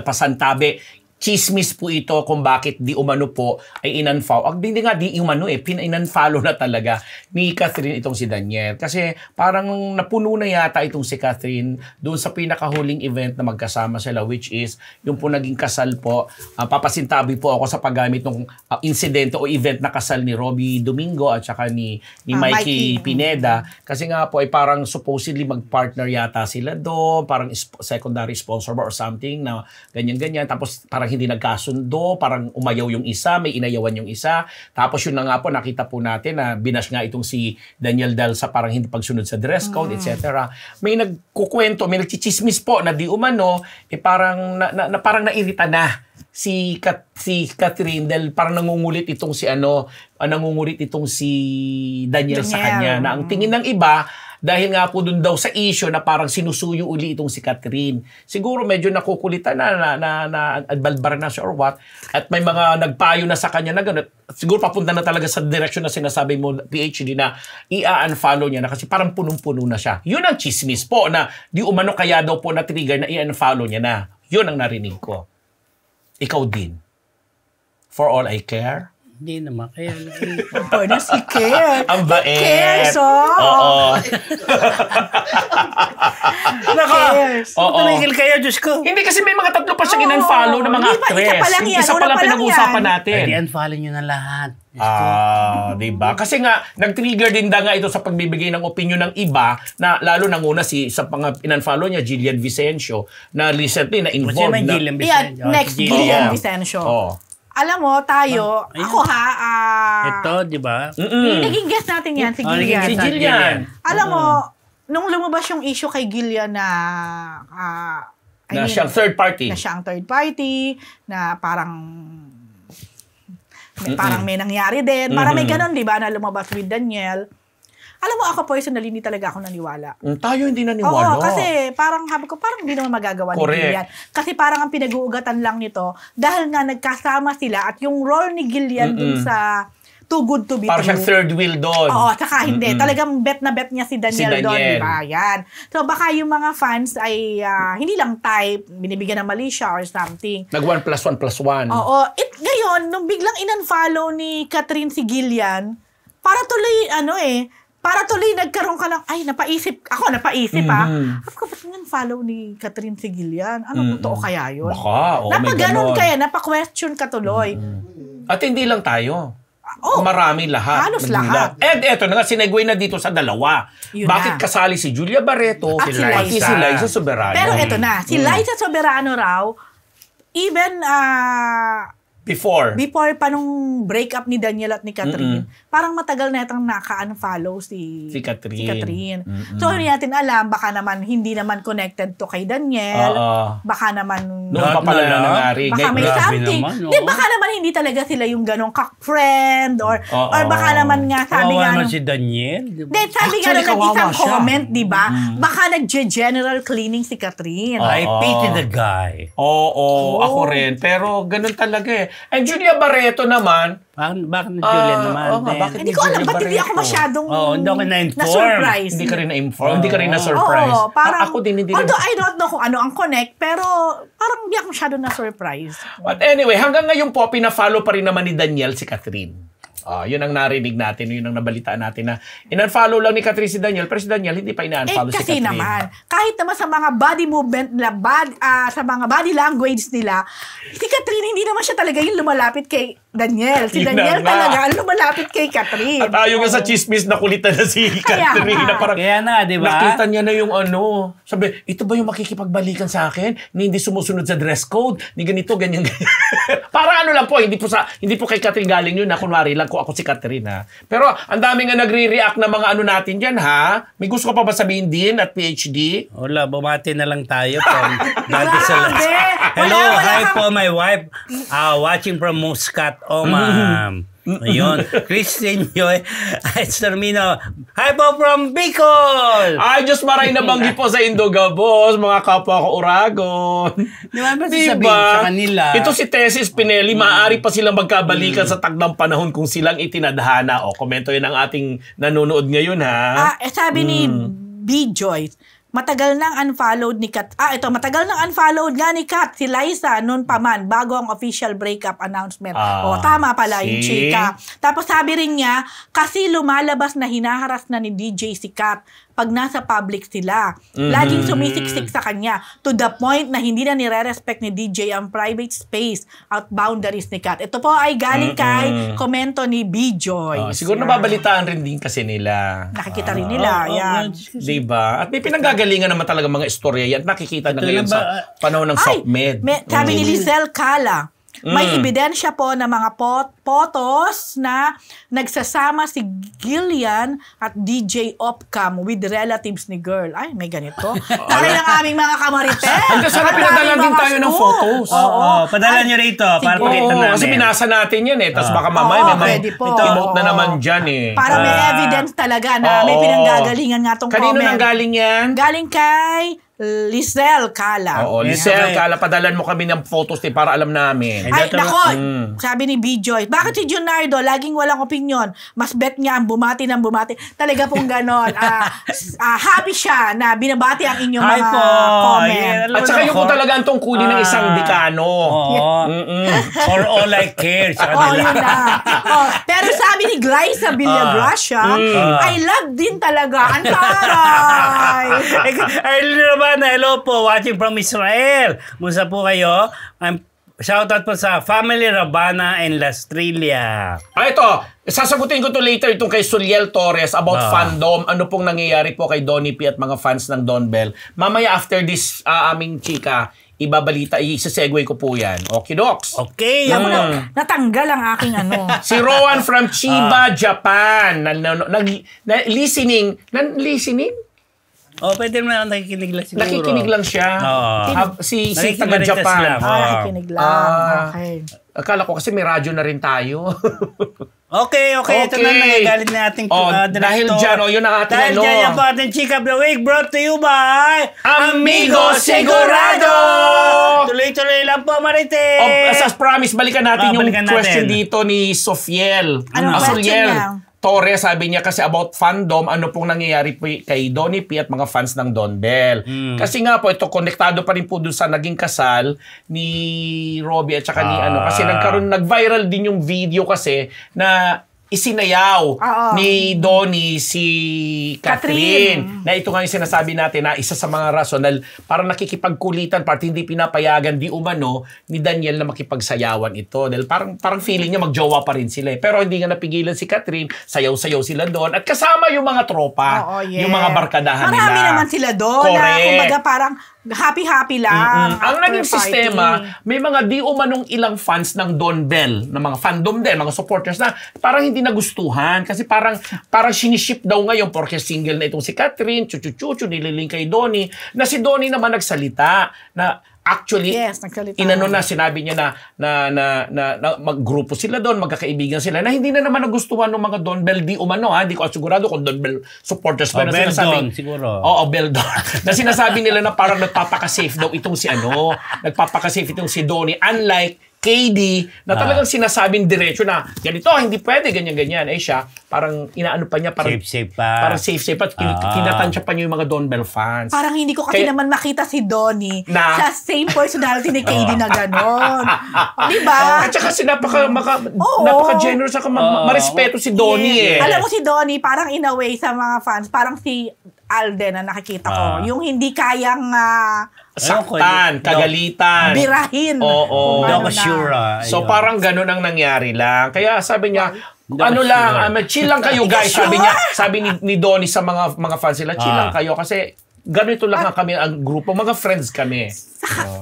pasantabi. chismis po ito kung bakit di umano po ay in-unfollow. Hindi nga di umano in-unfollow na talaga ni Catherine itong si Daniel. Kasi parang napuno na yata itong si Catherine doon sa pinakahuling event na magkasama sila, which is yung po naging kasal po. Papasintabi po ako sa paggamit ng insidente o event na kasal ni Robbie Domingo at saka ni Mikey Pineda. Kasi nga po ay parang supposedly mag-partner yata sila doon, parang secondary sponsor or something na ganyan-ganyan. Tapos parang hindi nagkasundo, parang umayaw yung isa, may inayawan yung isa. Tapos yun na nga po, nakita po natin na binash nga itong si Daniel dahil sa parang hindi pagsunod sa dress code, etc. May nagkukwento, may nagchichismis po na di umano, parang parang nairita na si Catherine dahil parang nangungulit itong si Daniel sa kanya na ang tingin ng iba dahil nga po dun daw sa issue na parang sinusuyo uli itong si Catherine. Siguro medyo nakukulitan na balbar na siya or what. At may mga nagpayo na sa kanya na gano'n. Siguro papunta na talaga sa direction na sinasabi mo, PhD, na i-unfollow niya na kasi parang punong-puno na siya. Yun ang chismis po na di umano kaya daw po na trigger na i-unfollow niya na. Yun ang narinig ko. Ikaw din. For all I care. Hindi naman. Kaya Fairness, he cares. Ang bait. He cares, Oo. Cares. tumigil kayo, Diyos ko. Hindi kasi may mga tatlo pa siyang in-unfollow na mga Hindi pa, actress. isa pa lang yan. Isa Una pa lang pa lang pinag-uusapan yan. natin. Pwede unfollow nyo na lahat. Diba? Kasi nga, nag-trigger din nga ito sa pagbibigay ng opinion ng iba na lalo nanguna sa mga in-unfollow niya, Jillian Vicencio, na recently na-involved Kasi may na... Gillian Yeah, Vicencio. next, Si Gillian Vicencio. Alam mo, tayo, Ayun. ako Ito, di ba? naging guest natin yan, si naging Gillian. Si guest Gillian. Alam mo, nung lumabas yung issue kay Gillian na siyang third party. na siyang third party, na parang may nangyari din. Parang may ganun, di ba, na lumabas with Daniel. Alam mo, ako personally, hindi talaga ako naniwala. Tayo hindi naniwala. Oo, kasi parang sabi ko, parang hindi naman magagawa ni Correct. Gillian. Kasi parang ang pinag-uugatan lang nito, dahil nga nagkasama sila at yung role ni Gillian dun sa Too Good to Be Parang True. siyang third wheel doon. Oo, tsaka hindi. Talagang bet na bet niya si Daniel doon, Daniel. di ba? Yan. So baka yung mga fans ay hindi lang type, binibigyan ng mali siya or something. Nag 1 plus 1 plus 1. Oo. Ngayon, nung biglang in-unfollow ni Catherine si Gillian, para tuloy nagkaroon ka ng, napaisip Sabi ko, ba't follow ni Catherine si Gillian? Ano totoo kaya yun? Baka, may Napaganon ganon. kaya, napaka-question ka tuloy. At hindi lang tayo. Oh, Marami lahat. halos Nagmula. lahat. And eto na nga, sinegway na dito sa dalawa. Yun Bakit na. kasali si Julia Barreto At si Liza. Liza Soberano? Pero eto na, si Liza Soberano raw, even Before. pa nung breakup ni Daniel at ni Catherine, parang matagal na itang naka-unfollow si Catherine. So, hindi natin alam, baka naman hindi naman connected to kay Daniel. Baka naman Noon pa pala na nangyari. baka may Grabe something. naman, no? Di, baka naman hindi talaga sila yung ganong kak-friend or baka naman nga sabi Kawawa nga naman si Daniel. Di ba? sabi nga Actually, ng isang kawawa siya. comment, di ba? Baka nag-general cleaning si Catherine. I pity the guy. Oo, ako rin. Pero ganun talaga eh. And Julia Barreto naman, Bakit ni Julian naman? bakit Hindi ko alam, Julia ba't hindi ako Barreto? masyadong Hindi ako na-inform. na-surprise. Hindi ka rin na-inform, hindi ka rin na-surprise. Oo, parang, Ako din, hindi rin. although I don't know kung ano ang connect, pero parang hindi ako masyadong na-surprise. But anyway, hanggang ngayon po, pina-follow pa rin naman ni Daniel si Catherine. Yun ang narinig natin, yun ang nabalitaan natin na in-unfollow lang ni Catherine si Daniel, pero si Daniel hindi pa ina-unfollow si Kasi Catherine. naman, kahit naman sa mga body movement nila, sa mga body language nila, si Catherine, hindi naman siya talaga yung lumalapit kay Daniel. Si Yun Daniel na nga. talaga ang lumalapit kay Catherine. At ayaw nga sa chismis na kulitan na si Kaya Catherine nga. na parang Kaya na, di ba? nakita niya na yung ano. Sabi, ito ba yung makikipagbalikan sa akin? Ni hindi sumusunod sa dress code? Ni ganito, ganyan, ganyan. Para ano lang po, hindi po kay Catherine galing yun na kunwari lang ko ako si Catherine ha. Pero ang dami nga nagre-react na mga ano natin dyan ha. May gusto ka pa ba sabihin din at PhD? Wala, bumati na lang tayo from dati sa Grabe! Hello, Wala hi kang- po my wife. Watching from Muscat, Oman. Ayun. Christine Joy Extermino. Hi po from Bicol! Ay, Diyos maray na banggi po sa Indogabos, mga kapwa ko Uragon. Di ba sasabihin sa kanila? Ito si Tessie Spinelli, maaari pa silang magkabalikan sa tagdang panahon kung silang itinadhana. O, komento yun ang ating nanonood ngayon, ha? Sabi ni B. Joyce, matagal nang unfollowed ni Kat. Matagal nang unfollowed nga ni Kat si Liza noon pa man bago ang official breakup announcement. Tama pala yung chika. Tapos sabi rin niya, kasi lumalabas na hinaharas na ni DJ si Kat pag nasa public sila. Laging sumisiksik sa kanya to the point na hindi na nire-respect ni DJ ang private space at boundaries ni Kat. Ito po ay galing kay komento ni B-Joy. Siguro nababalitaan rin din kasi nila. Nakikita rin nila. Yan. Diba? At may pinanggagalingan naman talaga mga istorya yan. Nakikita na ngayon sa panahon ng SOCMED. Sabi ni Lizelle Cala, may ebidensya po na mga photos na nagsasama si Gillian at DJ Opcam with relatives ni girl. Ay, may ganito. Tayo ng aming mga kamarites. Hanggang sana pinadala din tayo ng photos. Padala nyo rito para pakita namin. Kasi binasa natin yan eh. Tapos baka mamaya may emote na naman dyan eh. Para may evidence talaga na may pinanggagalingan nga tong comment. Kanino nang galing yan? Galing kay Lizelle Cala. Lizelle Cala, padalan mo kami ng photos para alam namin. Ay, nako, sabi ni B-Joy, bakit si Junardo laging walang opinion? Mas bet niya ang bumati ng bumati. Talaga pong ganon. Happy siya na binabati ang inyong mga comment. At saka yung kung talaga ang tungkulin ng isang dekano. For all I care sa kanila. Yun na. Pero sabi ni Glyza Villagracia, I love din talaga. Ang taray. Hello po, watching from Israel. Musta po kayo? Shoutout po sa Family Rabana and Lastrilla. Ito, sasagutin ko to later itong kay Suliel Torres about fandom. Ano pong nangyayari po kay Donnie P at mga fans ng Don Bell. Mamaya after this aming chika, ibabalita, isa-segue ko po yan. Okay, Docs? Okay. Natanggal ang aking ano. Si Rowan from Chiba, Japan. Listening? Pwede naman nakikinig lang siguro. Nakikinig lang siya. Si taga Japan. Nakikinig lang. Okay. Akala ko kasi may radyo na rin tayo. Okay. Ito na nagagalit na ating dahil dyan, yun ang ating Dahil dyan yan po ating Chika of the Week brought to you by Amigo Segurado! Tuloy-tuloy lang po, Marites! As promise, balikan natin yung question dito ni Sofiel. Anong question niya? Torres, sabi niya kasi about fandom, ano pong nangyayari po kay Donnie P at mga fans ng Don Bell. Kasi nga po, ito, konektado pa rin po dun sa naging kasal ni Robbie at saka ni kasi nag-viral din yung video kasi na isinayaw ni Donnie si Catherine. Na ito nga yung sinasabi natin na isa sa mga rason na parang nakikipagkulitan, part hindi pinapayagan di umano ni Daniel na makipagsayawan ito. Dahil parang feeling niya magjowa pa rin sila. Pero hindi nga napigilan si Catherine, sayaw-sayaw sila doon. At kasama yung mga tropa, yung mga barkadahan nila. Marami naman sila doon. Kumbaga parang happy-happy lang. Ang naging sistema, may mga di umanong ilang fans ng Don Bell, ng mga fandom din, mga supporters na parang hindi nagustuhan kasi parang siniship daw ngayon porque single na itong si Catherine, chuchu-chuchu, nililing kay Donnie, na si Donnie naman nagsalita na actually, sinabi niya na maggrupo sila doon, magkakaibigan sila, na hindi na naman nagustuhan ng mga Don Bell di umano, hindi ko sigurado kung Don Bell supporters ba na sinasabi. Siguro. Beldon. Na sinasabi nila na parang nagpapaka-safe daw itong si nagpapaka-safe itong si Donnie, unlike KD, na talagang sinasabing diretso na ganito, hindi pwede, ganyan-ganyan. Siya, parang inaano pa niya, parang safe pa. Parang safe pa. Kinatansya pa niya yung mga Don Bell fans. Parang hindi ko kasi naman makita si Donnie sa same personality ni KD na gano'n. Diba? At saka kasi napaka-generous, marespeto si Donnie Alam mo si Donnie, parang in a way sa mga fans, parang si Alden na nakikita ko. Yung hindi kayang saktan, kagalitan. Birahin. Hindi ako sure. So parang ganun ang nangyari lang. Kaya sabi niya, chill lang kayo guys. Sabi ni Donnie sa mga fans nila, chill lang kayo kasi ganito lang kami ang grupo, mga friends kami.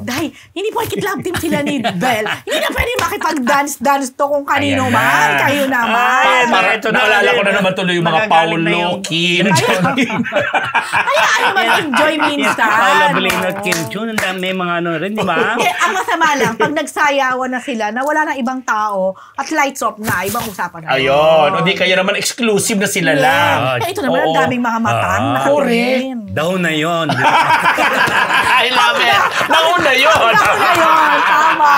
Dahil, hindi po love team sila ni Bell. Hindi na pwede makipag-dance to kung kanino man. Kayo naman. Naalala ko na naman tuloy yung mga Paulo, Kim, Hayaan naman enjoy minsan. Paula Bolino at Kim Chun, may mga rin, di ba? Ang masama lang, pag nagsayawan na sila, na wala na ibang tao, at lights off na, ibang usapan na. Ayun. O di kaya naman exclusive na sila lang. Ito naman, ang daming mga matang. Correct. Daw na yun. I love it. Nauna yun. Tama.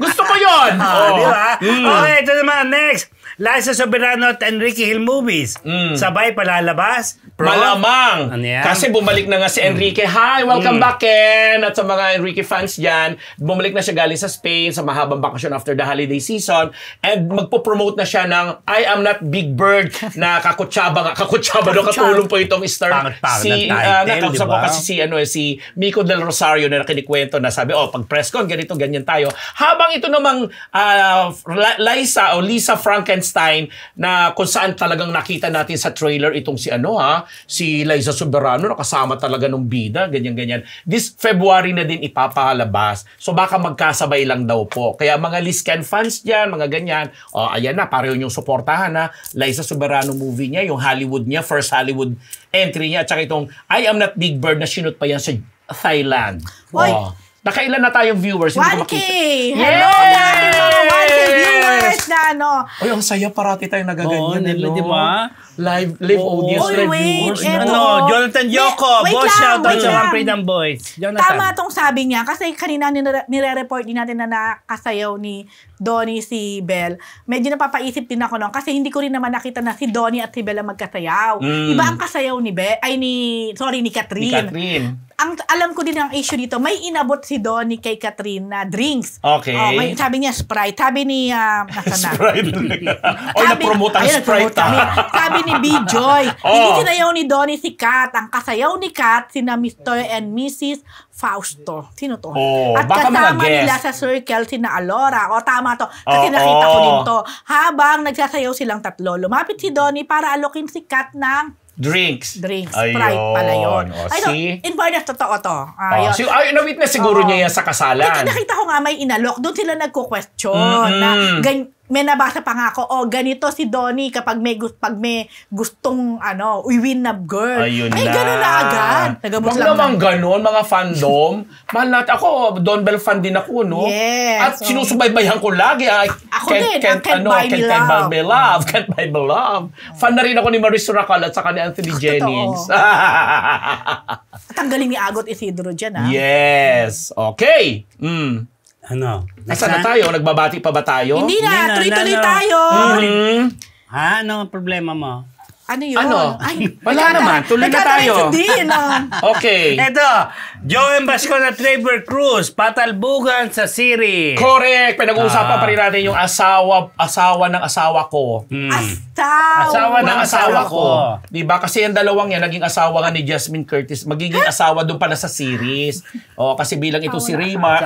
Gusto ko yun. Di ba? Okay, ito naman. Next. Liza Soberano at Enrique Hill movies. Sabay palalabas. Malamang. Ano yan? Kasi bumalik na nga si Enrique. Hi, welcome back, Ken. At sa mga Enrique fans dyan, bumalik na siya galing sa Spain sa mahabang bakasyon after the holiday season. And magpo-promote na siya ng I Am Not Big Bird na kakutsaba nga. Kakutsaba doon, katulong po itong star. Pangit-pangit Nakausap ko kasi si Mico Del Rosario na kinikwento na sabi, pag press con, ganito, ganyan tayo. Habang ito namang Lisa Frankenstein na kung saan talagang nakita natin sa trailer itong si Liza Soberano, nakasama talaga ng bida, ganyan-ganyan. This February na din ipapalabas. So baka magkasabay lang daw po. Kaya mga Liscan fans dyan, mga ganyan, ayan na, pareho yung suportahan na Liza Soberano movie niya, yung Hollywood niya, first Hollywood entry niya, at saka itong I Am Not Big Bird na shoot pa yan sa Thailand. Nakailan na tayong viewers? 1K! Hello! Natin mga 1K viewers na Oy, ang saya parati tayong nagaganyan. Di ba? Live audience, live viewers. Jonathan Yoko, boss shoutout sa One Freedom Boys. Jonathan. Tama tong sabi niya kasi kanina nire-report din natin na nakasayaw ni Donnie si Belle. Medyo napapaisip din ako noon kasi hindi ko rin naman nakita na si Donnie at si Belle ang magkasayaw. Iba ang kasayaw ni ni Catherine. Ang alam ko din ang issue dito, may inabot si Donnie kay Catherine na drinks. Okay. Sabi niya Sprite. Sabi ni Sprite. Na-promote ang Sprite. Sabi ni B-Joy. Hindi sinayaw ni Donnie si Kat. Ang kasayaw ni Kat, sina Mr. and Mrs. Fausto. Sino to? At kasama nila sa circle, sina Alora. Tama to. Kasi nakita ko din to. Habang nagsasayaw silang tatlo, lumapit si Donnie para alokin si Kat ng drinks. Sprite pala yun. In fairness, totoo to. Na-witness siguro niya yan sa kasalan. Nakita ko nga may inalok. Doon sila nagko-question na may nabasa pa nga ako, ganito si Donnie kapag may gustong win na girl. Ayun gano'n na agad. Wag naman gano'n, mga fandom. Mahal natin. Ako, Don Bell fan din ako, no? Yes. At sinusubaybayan ko lagi. Can't buy me love. Fan na rin ako ni Maris Suracal at saka ni Anthony Jennings. Tanggalin ni Agot Isidro dyan, Yes. Okay. Nasaan na tayo? Nagbabati pa ba tayo? Hindi na. Tuloy-tuloy tayo. Ano ang problema mo? Ano yun? Wala naman. Tuloy na tayo. Okay. Ito, Joey Basco na Trevor Cruz, patalbugan sa series. Correct. Pinag-uusapan pa rin natin yung asawa ng asawa ko. Asawa ng asawa ko. Diba? Kasi yung dalawang yan, naging asawa nga ni Jasmine Curtis. Magiging asawa doon pala sa series. Kasi bilang ito si Raymar.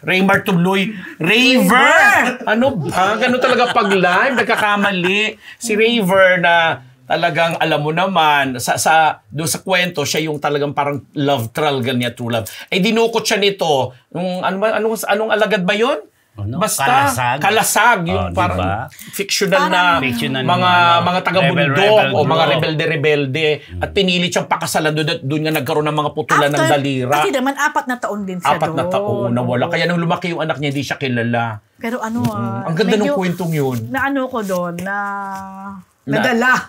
Raymar tuloy. Raver! Ano ba? Ganun talaga pag-live. Nagkakamali. Si Raver na talagang alam mo naman doon sa kwento siya yung talagang parang love triangle niya, true love. Dinukot siya nito. Anong alagad ba 'yon? Basta kalasag yung parang fictional na mga taga-bundok o mga rebelde at pinilit siyang pakasalan doon nga nagkaroon ng mga putulan ng dalira. Kasi naman 4 na taon din siya 4 na taon nawala. Kaya nung lumaki yung anak niya hindi siya kilala. Pero ang ganda ng kwentong yun. Ko doon Nadala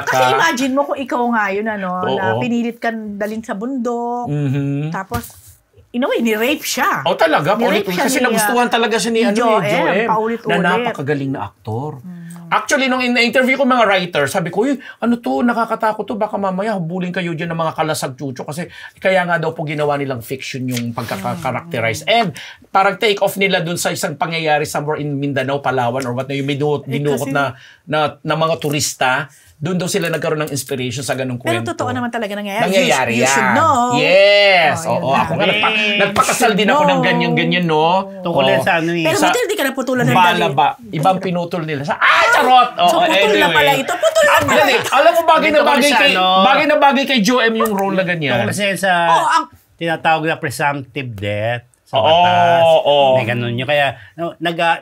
ka. Kasi imagine mo kung ikaw nga yun, na pinilit kang dalhin sa bundok, tapos, ni-rape siya. Talaga? Kasi nagustuhan talaga siya ni Joem. Paulit-ulit. Na napakagaling na aktor. Actually, nung in-interview ko mga writer, sabi ko, ano to, nakakatakot to, baka mamaya hubulin kayo dyan ng mga kalasag chucho kasi kaya nga daw po ginawa nilang fiction yung pagkaka-characterize. And parang take off nila dun sa isang pangyayari somewhere in Mindanao, Palawan, or what na yung dinukot na mga turista. Doon daw sila nagkaroon ng inspiration sa ganung kwento. Pero totoo naman talaga nangyayari. Nangyayari you should know. Yes. Ako nga, nagpakasal din ako ng ganyan-ganyan, no? Tungkol sa Pero buti hindi ka naputulan ng dali. Balaba. Ibang pinutol nila. Charot! So, putol na pala ito. Putol na pala ito. Alam mo, bagay na bagay kay Joem yung role na ganyan. Tungkol sa tinatawag na presumptive death. Sa batas. May ganun yun. Kaya,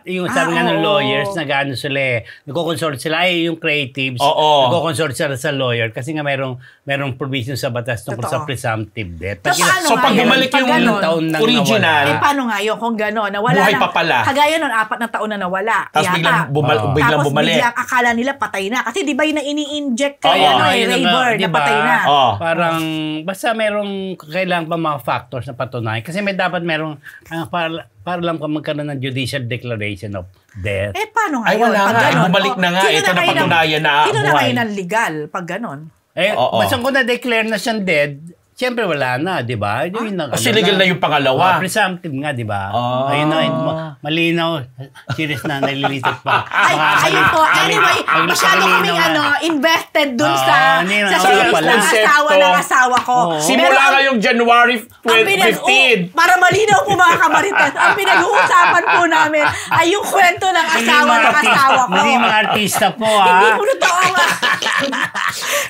yung sabi nga ng lawyers, nag-ano sila nagko-consult sila, yung creatives, nagko-consult sila sa lawyer kasi nga merong provision sa batas tungkol sa presumptive death. So, pag bumalik yung original, paano nga yun kung gano'n? Buhay pa pala. Kagaya nun, 4 na taon na nawala. Tapos biglang bumalik. Tapos biglang akala nila patay na. Kasi di ba yung ini-inject Rayburn na patay na? Parang, basta merong kailangan pa mga factors na patunay. Kasi dapat merong para lang magkaroon ng judicial declaration of death. Paano Ay, ngayon? wala Pag nga. ganon, Bumalik na nga. sino Ito na kayo patunayan na Sino na buhay. kayo ng legal pag ganon? Basta kung na-declare na siyang dead, siyempre wala na, di ba? Kasi legal na yung pangalawa. Presumptive nga, di ba? Ayun na, malinaw. Serious na, nalilitit pa. Ayun po. Anyway, masyado kaming invested dun sa series ng asawa ng asawa ko. Simula ngayong January 15. Para malinaw po mga kamarites, ang pinag-uusapan po namin ay yung kwento ng asawa ng asawa ko. Hindi mga artista po, Hindi po totoo nga.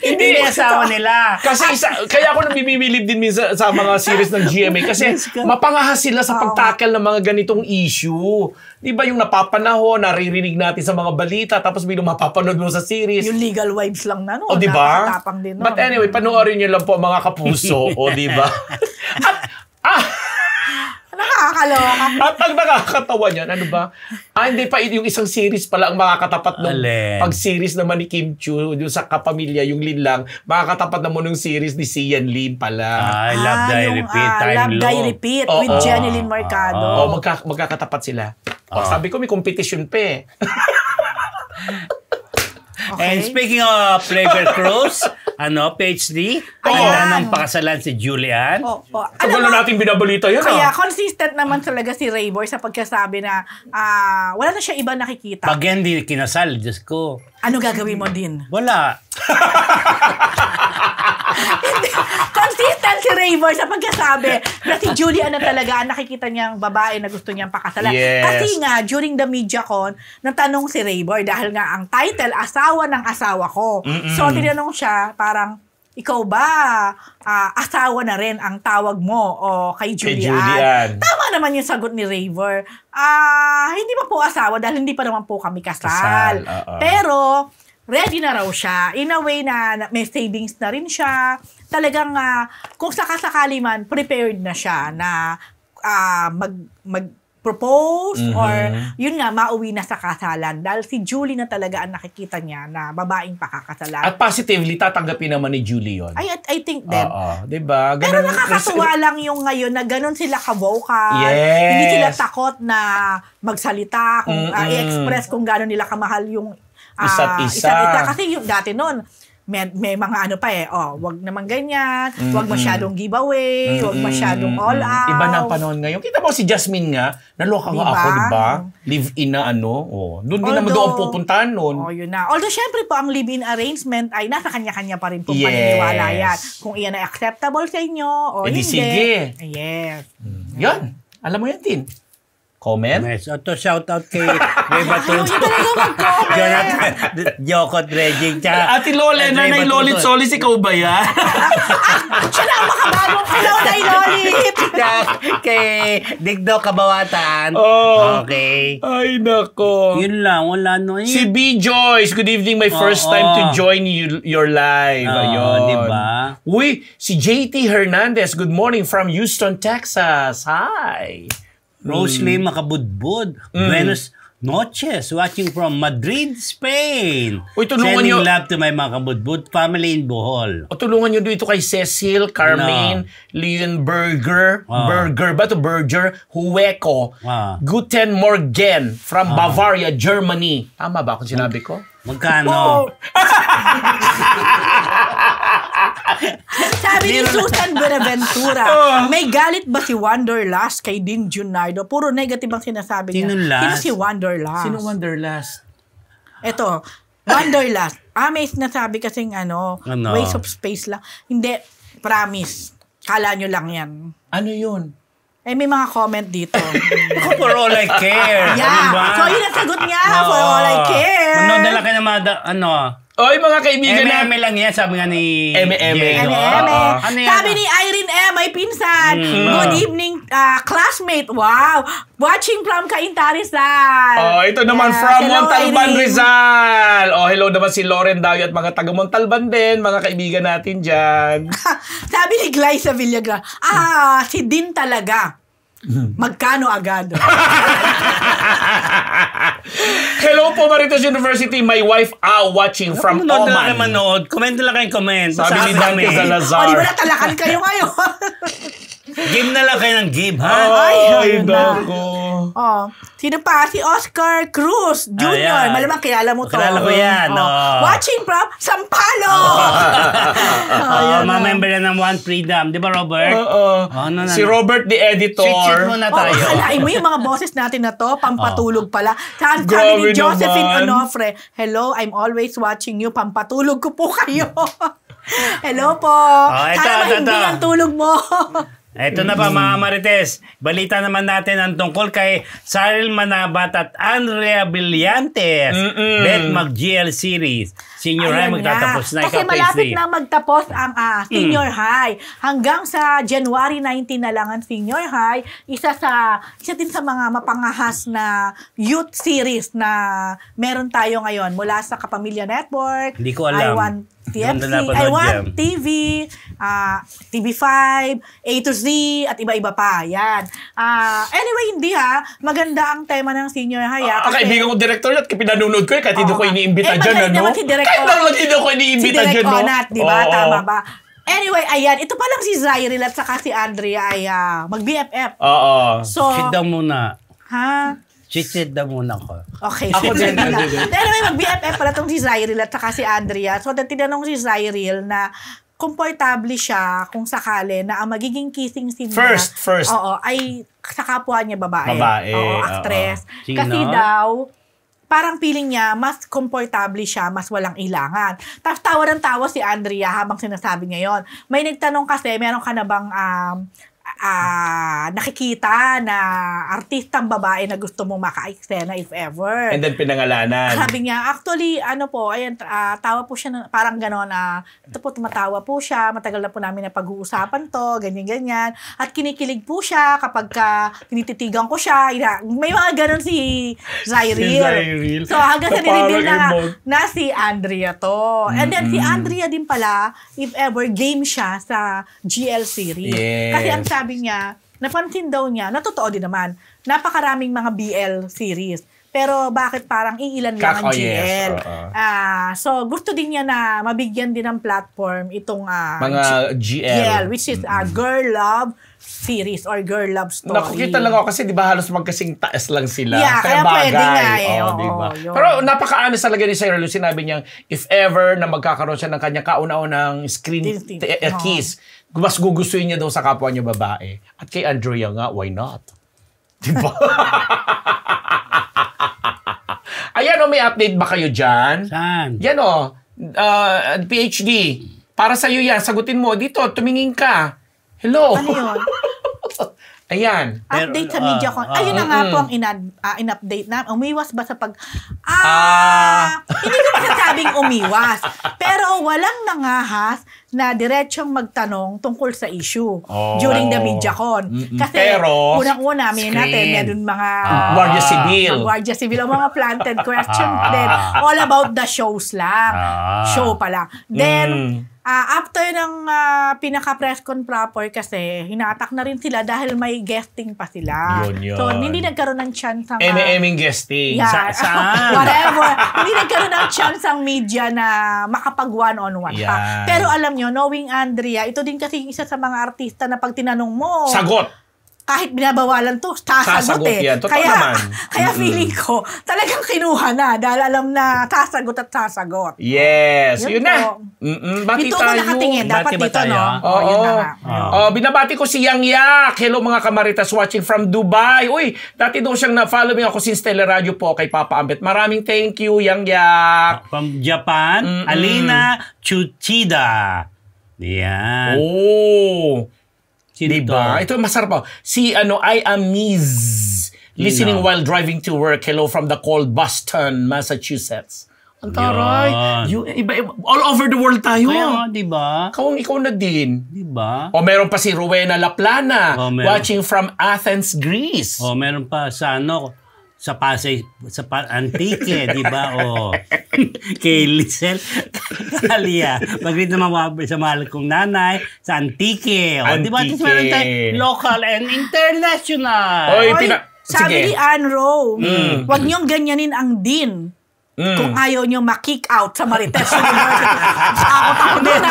Hindi yung asawa nila. Kasi kaya ako nabibilib din minsan sa mga series ng GMA kasi mapangahas sila sa pagtackle ng mga ganitong issue. Di ba yung napapanahon, naririnig natin sa mga balita, tapos bilang mapapanood mo sa series. Yung legal wives lang na, no? O, di ba? Nakakatapang din, no? But anyway, panoorin nyo lang po mga kapuso. O, di ba? Nakakaloka. At ang nakakatawa niyan, ano ba? Hindi pa yung isang series pala ang makakatapat ng pag-series naman ni Kim Chiu, yung sa kapamilya, yung Lin lang, makakatapat naman ng series ni Sian Lim pala. Love, Die, Repeat, Time Love, Low. Die, Repeat with Jenny Lynn Mercado. Magkakatapat sila. Sabi ko, may competition pa eh. And speaking of Flavor Cruz, PhD, kailangan pakasalan si Julian. Tagal na natin binabalita yan. Kaya consistent naman talaga si Rayboy sa pagkasabi na wala na siya iba nakikita. Pag yan di kinasal, Diyos ko. Ano gagawin mo din? Wala. Consistent si Rayboy sa pagkasabi na si Julian na talaga ang nakikita niyang babae na gusto niyang pakasalan. Yes. Kasi nga, during the MediaCon, natanong si Rayboy dahil nga ang title, Asawa ng Asawa Ko. So, tinanong siya, parang, ikaw ba, asawa na rin ang tawag mo o kay Julian? Tama naman yung sagot ni Rayboy. Hindi pa po asawa dahil hindi pa naman po kami kasal. Pero, ready na raw siya. In a way na may savings na rin siya. Talagang kung sakasakali man, prepared na siya na mag-propose or yun nga, mauwi na sa kasalan. Dahil si Julie na talaga ang nakikita niya na babaeng pakakasalan. At positively, tatanggapin naman ni Julie yun. I think din. Diba? Pero nakakatuwa lang yung ngayon na ganun sila ka-vocal. Yes. Hindi sila takot na magsalita, kung i-express kung gano'n nila kamahal yung isa't isa. Kasi yung dati noon, may mga ano pa wag naman ganyan, wag masyadong giveaway, wag masyadong all out. Iba na ang panahon ngayon. Kita mo si Jasmine nga, naloka nga ako, diba? Live-in na Doon din naman doon pupuntahan noon. Yun na. Although syempre po, ang live-in arrangement ay nasa kanya-kanya pa rin po paniniwala yan. Kung iyan ay acceptable sa inyo o hindi. Sige. Yes. Yan. Alam mo yan, Tin. Comment? Yes. Shout out kay Reba Tulfo. Jonathan, Jokot, Reggie. Ate Lola, Nanay Lolit Solis, ikaw ba yan? Siya na ang makabagong hello, Nanay Lolit. Kay Digdo Kabawatan. Okay. Ay, nako. Yun lang, wala no. Si B. Joyce, good evening, my first time to join your live. Ayun. Diba? Uy, si JT Hernandez, good morning from Houston, Texas. Hi. Rosely Makabudbud. Buenos noches. Watching from Madrid, Spain. Uy, tulungan Sending nyo. love to my Makabudbud family in Bohol. Tulungan nyo dito kay Cecil, Carmaine, Leon Berger, Hueco, Guten Morgen from Bavaria, Germany. Tama ba kung sinabi ko? Magkano? Sabi ni Susan Buenaventura, may galit ba si Wanderlust kay Din Junardo? Puro negative ang sinasabi niya. Sino si Wanderlust? Sino Wanderlust? Ito, Wanderlust. May sinasabi kasing waste of space lang. Hindi, promise. Kala nyo lang yan. Ano yun? May mga comment dito. For all I care. Yeah. So, yun ang sagot niya. For all I care. Manood na lang kayo ng mga, Oy, mga kaibigan na. M.M. lang yan, sabi nga ni M.M. Sabi ni Irene M, ay pinsan. Good evening, classmate. Wow. Watching from Cainta Rizal. Ito naman from Montalban, Rizal. Hello naman si Lauren Dayo at mga taga Montalban din, mga kaibigan natin dyan. Sabi ni Glyza Villagra, si Din talaga. Magkano agad? Hello po, Marites University. My wife watching from Manood na Oman. kayo manood. Comment na lang kayong comment. Sabi ni Dante Salazar. O, di ba natalakan kayo ngayon? Game na lang kayo ng game, ha? Ay, ayun na. nako. Oh, sino pa? Si Oscar Cruz Jr. Ayan. Malamang kilala mo to. Kilala ko yan, Watching from Sampalo! Mga member na ng One Freedom. Di ba, Robert? Si Robert, the editor. Cheat muna tayo. Akalain mo yung mga boses natin na to, pampatulog pala. Sabi Grabe ni Josephine naman. Onofre, hello, I'm always watching you, pampatulog ko po kayo. Hello po. Ito, Sana ito, hindi ito. ang tulog mo. Ito na pa mga Marites. Balita naman natin ang tungkol kay Cyril Manabat at Andrea Brillantes. Bet mag-GL series. Senior high Ayun magtatapos nga. na Kasi malapit na magtapos ang senior high. Hanggang sa January 19 na lang ang senior high. Isa din sa mga mapangahas na youth series na meron tayo ngayon mula sa Kapamilya Network. Hindi ko alam. I Want TFC, Hindi ko I Want dyan. TV, TV5, A to Z, at iba-iba pa. Yan. Anyway, hindi maganda ang tema ng senior high. Kaibigan ko director yun at pinanonood ko kahit hindi ko iniimbita dyan, ano? naman si Direk Kahit lang hindi ako iniimbita si dyan, Direk no? Onat, di ba? Tama ba? Anyway, ayan. Ito pa lang si Zyril at saka si Andrea ay mag-BFF. Oo. So, Cheat daw muna. ha? Cheat daw muna ko. Okay. Ako din. Anyway, mag-BFF pala itong si Zyril at saka si Andrea. So, tinanong si Zyril na komportable siya kung sakali na ang magiging kissing scene niya. First. Oo, ay sa kapwa niya babae. Babae, Oo, actress. Sino? Kasi daw, parang feeling niya, mas komportable siya, mas walang ilangan. Tapos tawa ng tawa si Andrea habang sinasabi niya yon. May nagtanong kasi, meron ka na bang nakikita na artistang babae na gusto mong maka-eksena if ever? And then pinangalanan. Sabi niya, actually, ayan, tawa po siya, parang gano'n ito po, tumatawa po siya, matagal na po namin na pag-uusapan to, ganyan-ganyan. At kinikilig po siya kapag tinititigan ko siya. May mga gano'n si Zyril. So, hanggang sa nireveal na si Andrea to. And then, si Andrea din pala, if ever, game siya sa GL series. Yes. Kasi ang sabi niya, napansin daw niya, na totoo din naman, napakaraming mga BL series. Pero bakit parang iilan lang ang GL? Yes. So, gusto din niya na mabigyan din ng platform itong mga GL. which is Girl Love series or Girl Love Story. Nakukita lang ako kasi di ba halos magkasing taas lang sila. Yeah, kaya bagay. pwede nga Diba? yun. Pero napaka-honest talaga ni Cyril. Sinabi niya, if ever na magkakaroon siya ng kanyang kauna-unang screen kiss, mas gugustuhin niya daw sa kapwa niya babae. At kay Andrea nga, why not? Diba? Ayan may update ba kayo dyan? Saan? Yan PhD. Para sa'yo yan, sagutin mo. Dito, tumingin ka. Hello. Ano yun? Ayan. Update sa media ko. Ayun na nga po ang in-update na. Umiwas ba sa hindi ko masasabing umiwas. Pero walang nangahas na diretsong magtanong tungkol sa issue during the MediaCon. Kasi pero, unang-una, meron mga Guardia Civil. Guardia Civil o mga planted questions din. All about the shows lang. Show pa lang. Then, after ng pinaka-press con proper kasi, hinatak na rin sila dahil may guesting pa sila. Yun. So, hindi nagkaroon ng chance ang... Eming guesting. Yeah. Saan? Whatever. Hindi nagkaroon ng chance ang media na makapag one-on-one pa. Yan. Pero alam nyo, knowing Andrea, ito din kasi isa sa mga artista na pag tinanong mo, Sagot. kahit binabawalan to, sasagot yan. Totoo kaya, naman. Kaya feeling ko, talagang kinuha na dahil alam na sasagot at sasagot. Yes. Yun na. po. Bati Dito ko tayo. nakatingin. Dapat Bati ba dito, tayo? no? Oo. Yun na nga. Binabati ko si Yang Yak. Hello mga kamaritas watching from Dubai. Uy, dati doon siyang na-follow ako since Teleradio po kay Papa Ambet. Maraming thank you, Yang Yak. From Japan, Alina Chuchida. Yan. Oh. Sino Diba? to? Ito masarap pa. Si I am Miz. Listening while driving to work. Hello from the cold Boston, Massachusetts. Ang taray. Iba, all over the world tayo. Kaya nga, di ba? Ikaw na din. Di ba? O meron pa si Rowena Laplana. Meron. Watching from Athens, Greece. Meron pa sa sa Pasay, Antique, di ba? O kay Lisel Kalia. Mag-greet naman sa mahal kong nanay sa Antique. O, di ba? Tapos meron tayo local and international. Sabi ni Ann Rowe, huwag niyong ganyanin ang Dean. Kung ayaw nyo ma-kick out sa Marites University. Ako na.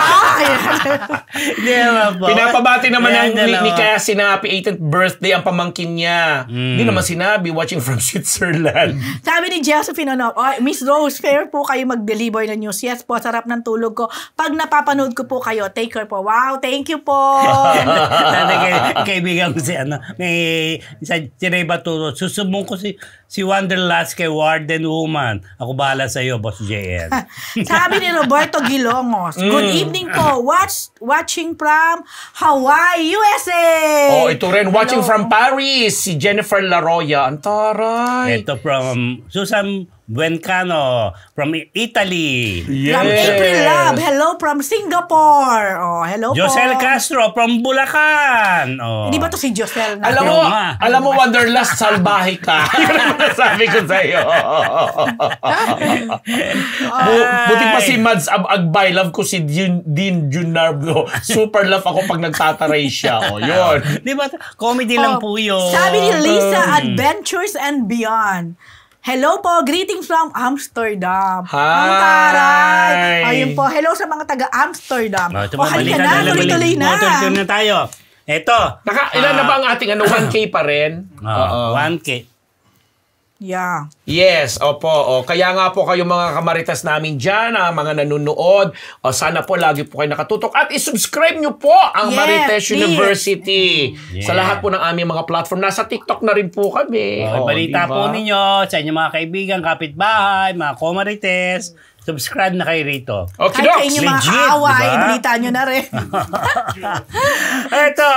Pinapabati naman ni Cassie na happy 18th birthday ang pamangkin niya. Hindi naman sinabi, watching from Switzerland. Sabi ni Josephine, Miss Rose, fair po kayo mag-deliver ng news. Yes po, sarap ng tulog ko. Pag napapanood ko po kayo, take care po. Wow, thank you po. Kaibigan ko may si Ray Baturo, susubong ko si Wanderlust kay Warden Woman. Ako bahala sa iyo, Boss JN. Sabi ni Roberto Gilongos, good evening po. Watching from Hawaii, USA. Ito rin. Watching from Paris, si Jennifer Laroya. Antaray. Ito from Susan Buencano from Italy. Yes. From April Love. Hello from Singapore. Hello Josel po. Castro from Bulacan. Hindi ba to si Josel? Alam mo, Wanderlust, salbahe ka. Yun ang nasabi ko sa'yo. Buti pa si Mads Agbay. Love ko si Dean Junardo. Super love ako pag nagtataray siya. Yun. Di ba? Comedy lang po yun. Sabi ni Lisa, Adventures and Beyond. Hello po, greetings from Amsterdam. Hi! Ang taray! Ayun po, hello sa mga taga-Amsterdam. Halika na, tuloy-tuloy na. Tuloy-tuloy na tayo. Eto. Ilan na ba ang ating 1K pa rin? 1K. Yeah. Yes, opo. Kaya nga po kayo mga kamaritas namin dyan, mga nanonood, sana po lagi po kayo nakatutok at isubscribe nyo po ang Marites University sa lahat po ng aming mga platform. Nasa TikTok na rin po kami. Balita po ninyo sa inyong mga kaibigan, kapitbahay, mga komarites. Subscribe na kayo rito. Okay, kahit sa inyong mga kaaway, diba? ibalita nyo na rin. Ito,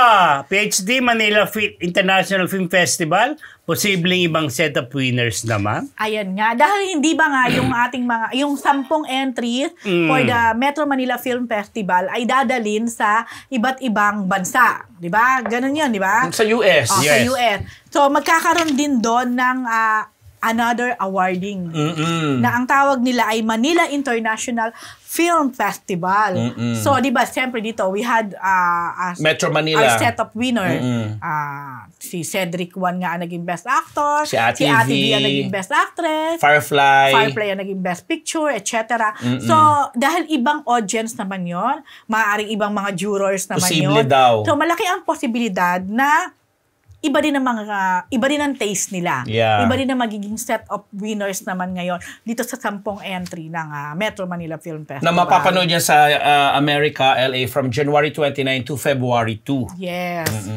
PhD Manila International Film Festival. Posibleng ibang set of winners naman. Ayan nga. Dahil hindi ba nga yung ating yung 10 entries for the Metro Manila Film Festival ay dadalin sa iba't ibang bansa. Di ba? Ganun yun, di ba? Sa US. Sa US. So, magkakaroon din doon ng another awarding na ang tawag nila ay Manila International Film Festival. So, di ba, siyempre dito, we had Metro Manila. our set of winner. Si Cedric Juan nga ang naging Best Actor. Si Ate V ang naging Best Actress. Firefly ang naging Best Picture, etc. So, dahil ibang audience naman yon, maaaring ibang mga jurors naman posible yon. daw. So, malaki ang posibilidad na iba din ang taste nila. Yeah. Iba din ang magiging set of winners naman ngayon dito sa 10 entry ng Metro Manila Film Festival. Na mapapanood niya sa America, LA from January 29 to February 2. Yes.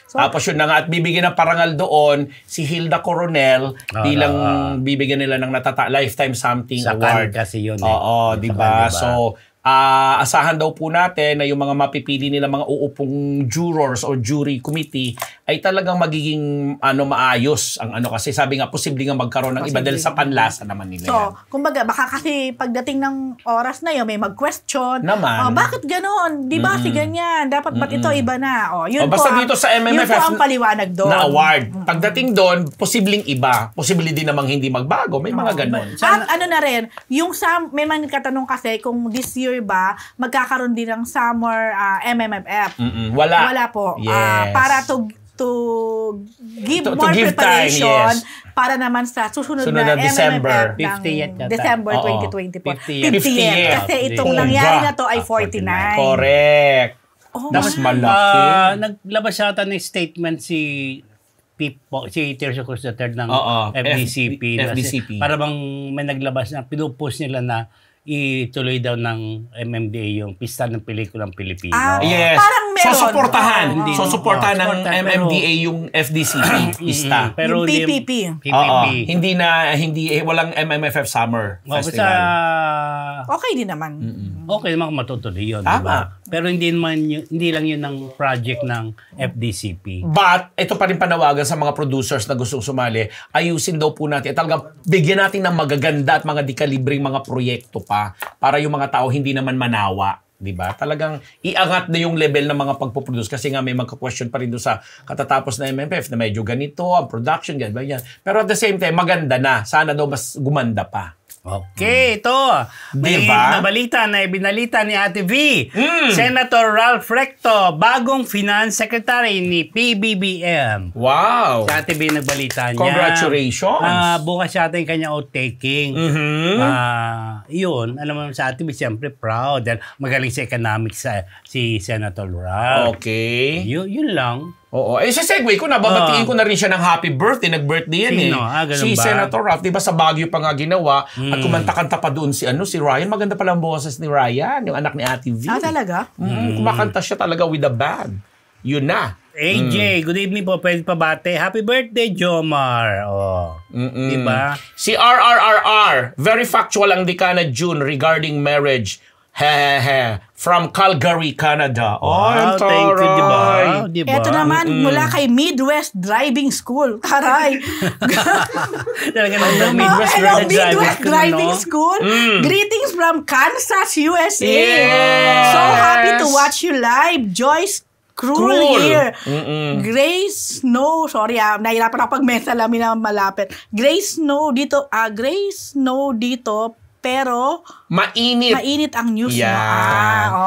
So, tapos yun na nga, at bibigyan ng parangal doon si Hilda Coronel bilang bibigyan nila ng lifetime something sa award. Kasi yun. Oo, di ba? So, asahan daw po natin na yung mga mapipili nila mga uupong jurors o jury committee ay talagang magiging maayos ang kasi sabi nga posible nga magkaroon ng iba dahil sa panlasa naman nila. So, kumbaga baka kasi pagdating ng oras na yun may mag-question. Naman. Bakit ganoon? Di ba si ganyan? Dapat ba't ito iba na? Yun basta po dito sa MMFF yun po ang paliwanag doon. Na award. Pagdating doon, posibleng iba. Posible din namang hindi magbago. May mga ganon. At ano na rin, may mga katanong kasi kung this year ba magkakaroon din ng summer MMFF. Wala po. Yes. Para to give more give preparation time, para naman sa susunod na December MMFF 50th ng December 2024. 50th. Kasi itong nangyari na to ay 49. Correct. Mas malaki. Naglabas yata ng statement si Tirso Cruz III ng FDCP. Para bang may naglabas na pinupost nila na ituloy daw ng MMDA yung pista ng pelikulang Pilipino. Yes. Parang meron. Susuportahan ng MMDA yung FDCP pista. Pero yung PPP. Hindi walang MMFF Summer Festival. Okay din naman. Okay naman kung matutuloy yun. Tama. Diba? Pero hindi lang yun ang project ng FDCP. But, ito pa rin panawagan sa mga producers na gustong sumali, ayusin daw po natin. Talagang bigyan natin ng magaganda at mga di-kalibreng mga proyekto pa para yung mga tao hindi naman manawa. Diba? Talagang iangat na yung level ng mga pagpuproduce kasi nga may magka-question pa rin doon sa katatapos na MMFF na medyo ganito, ang production, ganyan. Pero at the same time, maganda na. Sana daw mas gumanda pa. Okay, ito. May Diba? nabalita na ibinalita ni Ate V. Senator Ralph Recto, bagong Finance Secretary ni PBBM. Wow! Si Ate V nagbalita niya. Congratulations! Bukas yata yung kanyang outtaking. Yun, alam mo sa Ate V, siyempre proud. Dahil magaling sa economics si Senator Ralph. Okay. Yun lang. Oo. Sa segue ko, nababatiin ko na rin siya ng happy birthday. Nag-birthday yan Sino? eh. Ganun Si ba? Senator Ralph, di ba sa Baguio pa nga ginawa at kumanta-kanta pa doon si Ryan. Maganda pala ang boses ni Ryan, yung anak ni Ate V. Talaga? Kumakanta siya talaga with a band. Yun na. AJ, good evening po. Pwede pa bate. Happy birthday, Jomar. Diba? Si RRRR, very factual ang Dicana June regarding marriage. From Calgary, Canada. Wow, thank you, diba? Ito naman mula kay Midwest Driving School. Taray! Talaga ng Midwest Hello, Driving Midwest School, Driving no? School. Greetings from Kansas, USA. Yes! So happy to watch you live. Joyce Cruel here. Grace Snow. Sorry nahirapan ako pag may salamin na malapit. Grace Snow dito. Grace Snow dito. Pero mainit ang news mo.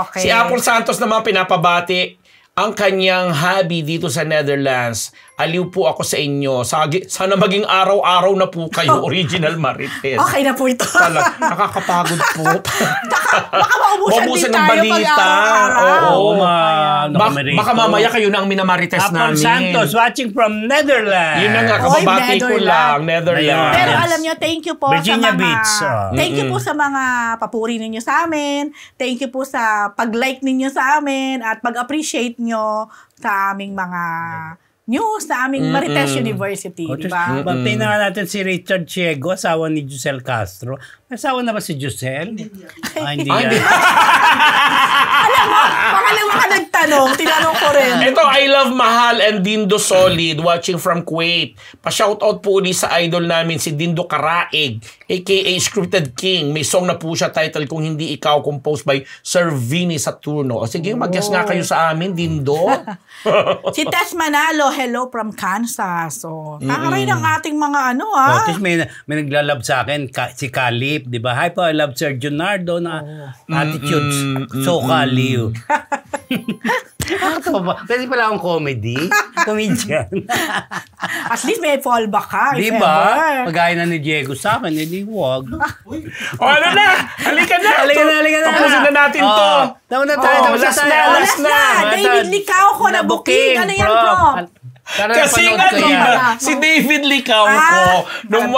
Okay. Si Apple Santos naman pinapabati ang kanyang hobby dito sa Netherlands. Aliw po ako sa inyo. Sana maging araw-araw na po kayo, Original Marites. Okay na po ito. Nakakapagod po. Baka maubusan din tayo pag araw-araw. Baka mamaya kayo na ang minamarites namin. Apple Santos watching from Netherlands. Yun na nga, kababati ko lang. Netherlands. Pero alam nyo, thank you po Virginia sa mga... Beach. Thank you po sa mga papuri ninyo sa amin. Thank you po sa pag-like ninyo sa amin at pag-appreciate nyo sa aming mga news, sa aming Marites University. Diba? Bantay na nga natin si Richard Chiego, asawa ni Giselle Castro. May asawa na ba si Giselle? Hindi yan. Alam mo, pangalawa ka nagtanong, tinanong ko rin. Ito, I love Mahal and Dindo Solid watching from Kuwait. Pa-shoutout po ulit sa idol namin si Dindo Karaig, aka Scripted King. May song na po siya title Kung Hindi Ikaw, composed by Sir Vinny Saturno. O sige, mag-guess nga kayo sa amin, Dindo. Si Tess Manalo, hello from Kansas. So, takaray ng ating mga Tapos may naglalab sa akin, si Kalip, di ba? Hi po, I love Sir Junardo na attitudes. So Kaliw. Pwede pala akong comedy. Comedian. At least may fallback ka. Di ba? Pagaya na ni Diego sa akin, hindi huwag. Ano na? Halika na. Tapusin na natin to. Tama na tayo. Last na. David Licao ko na booking. Ano yan, bro? Kasi nga, diba, si David Licao ko, nung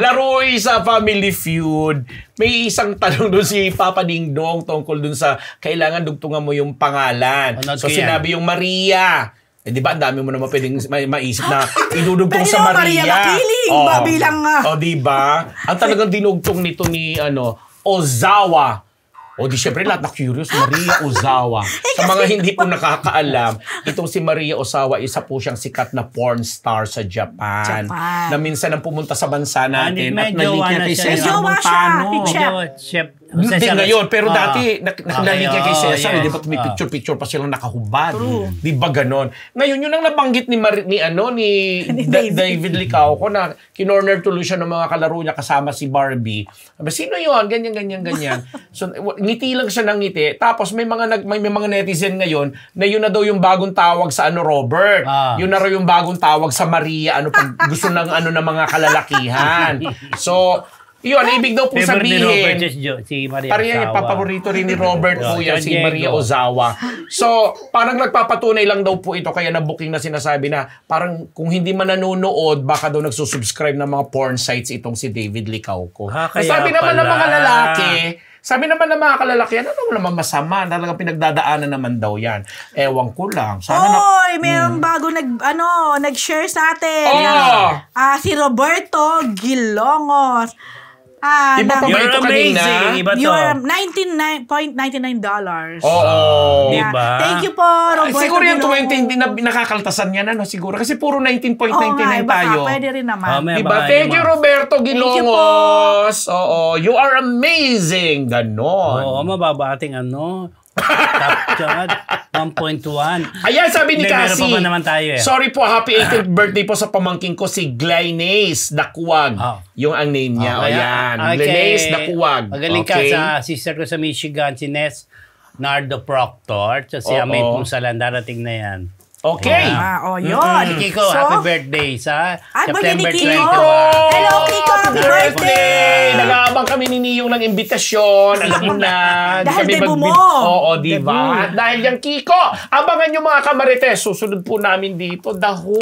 laro sa Family Feud, may isang tanong doon si Papa Ding Dong tungkol doon sa kailangan dugtungan mo yung pangalan. So sinabi yung Maria. Di ba, ang dami mo naman pwedeng maisip na idudugtong sa Maria. Makiling, bilang di ba? Ang talagang dinugtong nito ni Ozawa. O di syempre lahat na curious, Maria Ozawa. Sa mga hindi po nakakaalam, itong si Maria Ozawa, isa po siyang sikat na porn star sa Japan. Na minsan ang pumunta sa bansa natin at nalikya kay Cesar Montano. Hindi ngayon, pero dati nakilalikya kay Cesar, di ba may picture-picture pa silang nakahubad. Di ba ganon? Ngayon, yun ang nabanggit ni David Licao ko na kinorner tuloy siya ng mga kalaro niya kasama si Barbie. Sino yun? Ganyan. So, ngiti lang siya ng ngiti. Tapos may mga netizen ngayon na yun na daw yung bagong tawag sa Robert. Yun na raw yung bagong tawag sa Maria pag gusto ng ng mga kalalakihan. So, yun, ibig daw po sabihin. Si Maria Parang yan, paborito rin ni Robert po yan, si Maria Ozawa. So, parang nagpapatunay lang daw po ito, kaya na-booking na sinasabi na parang kung hindi man nanonood, baka daw nagsusubscribe ng mga porn sites itong si David Licao ko. Sabi naman ng mga lalaki, ng mga kalalakihan, ano naman masama? Talagang pinagdadaanan naman daw yan. Ewan ko lang. Mayroong bago nag-share sa atin. Si Roberto Gilongos. Iba pa ba ito kanina? You're $99.99. Oo. Diba? Thank you po, Roberto. Siguro yung 20 hindi na nakakaltasan niya na, siguro. Kasi puro 19.99 tayo. Pwede rin naman. Diba? Thank you, Roberto Gilongos. Oo. You are amazing. Ganon. Oo, mababa ating Top 1.1. Ayan, sabi ni Meron Cassie. pa ba naman tayo eh? Sorry po, happy 18th birthday po sa pamangking ko si Glynace Dakuwag. Oh. Yung ang name niya. Okay. Ayan. Glynace Dakuwag. Magaling ka sa sister ko sa Michigan, si Ness Nardo Proctor. At si Amay Punsalan, darating na yan. Okay. Yun. Kiko, happy birthday sa September 21. Hello, Kiko. Happy birthday. Nag-aabang kami ni Niyong ng imbitasyon. Alam mo na. Dahil debut mo. Oo, diba? Dahil yan, Kiko, abangan nyo mga kamarites. Susunod po namin dito. Daho.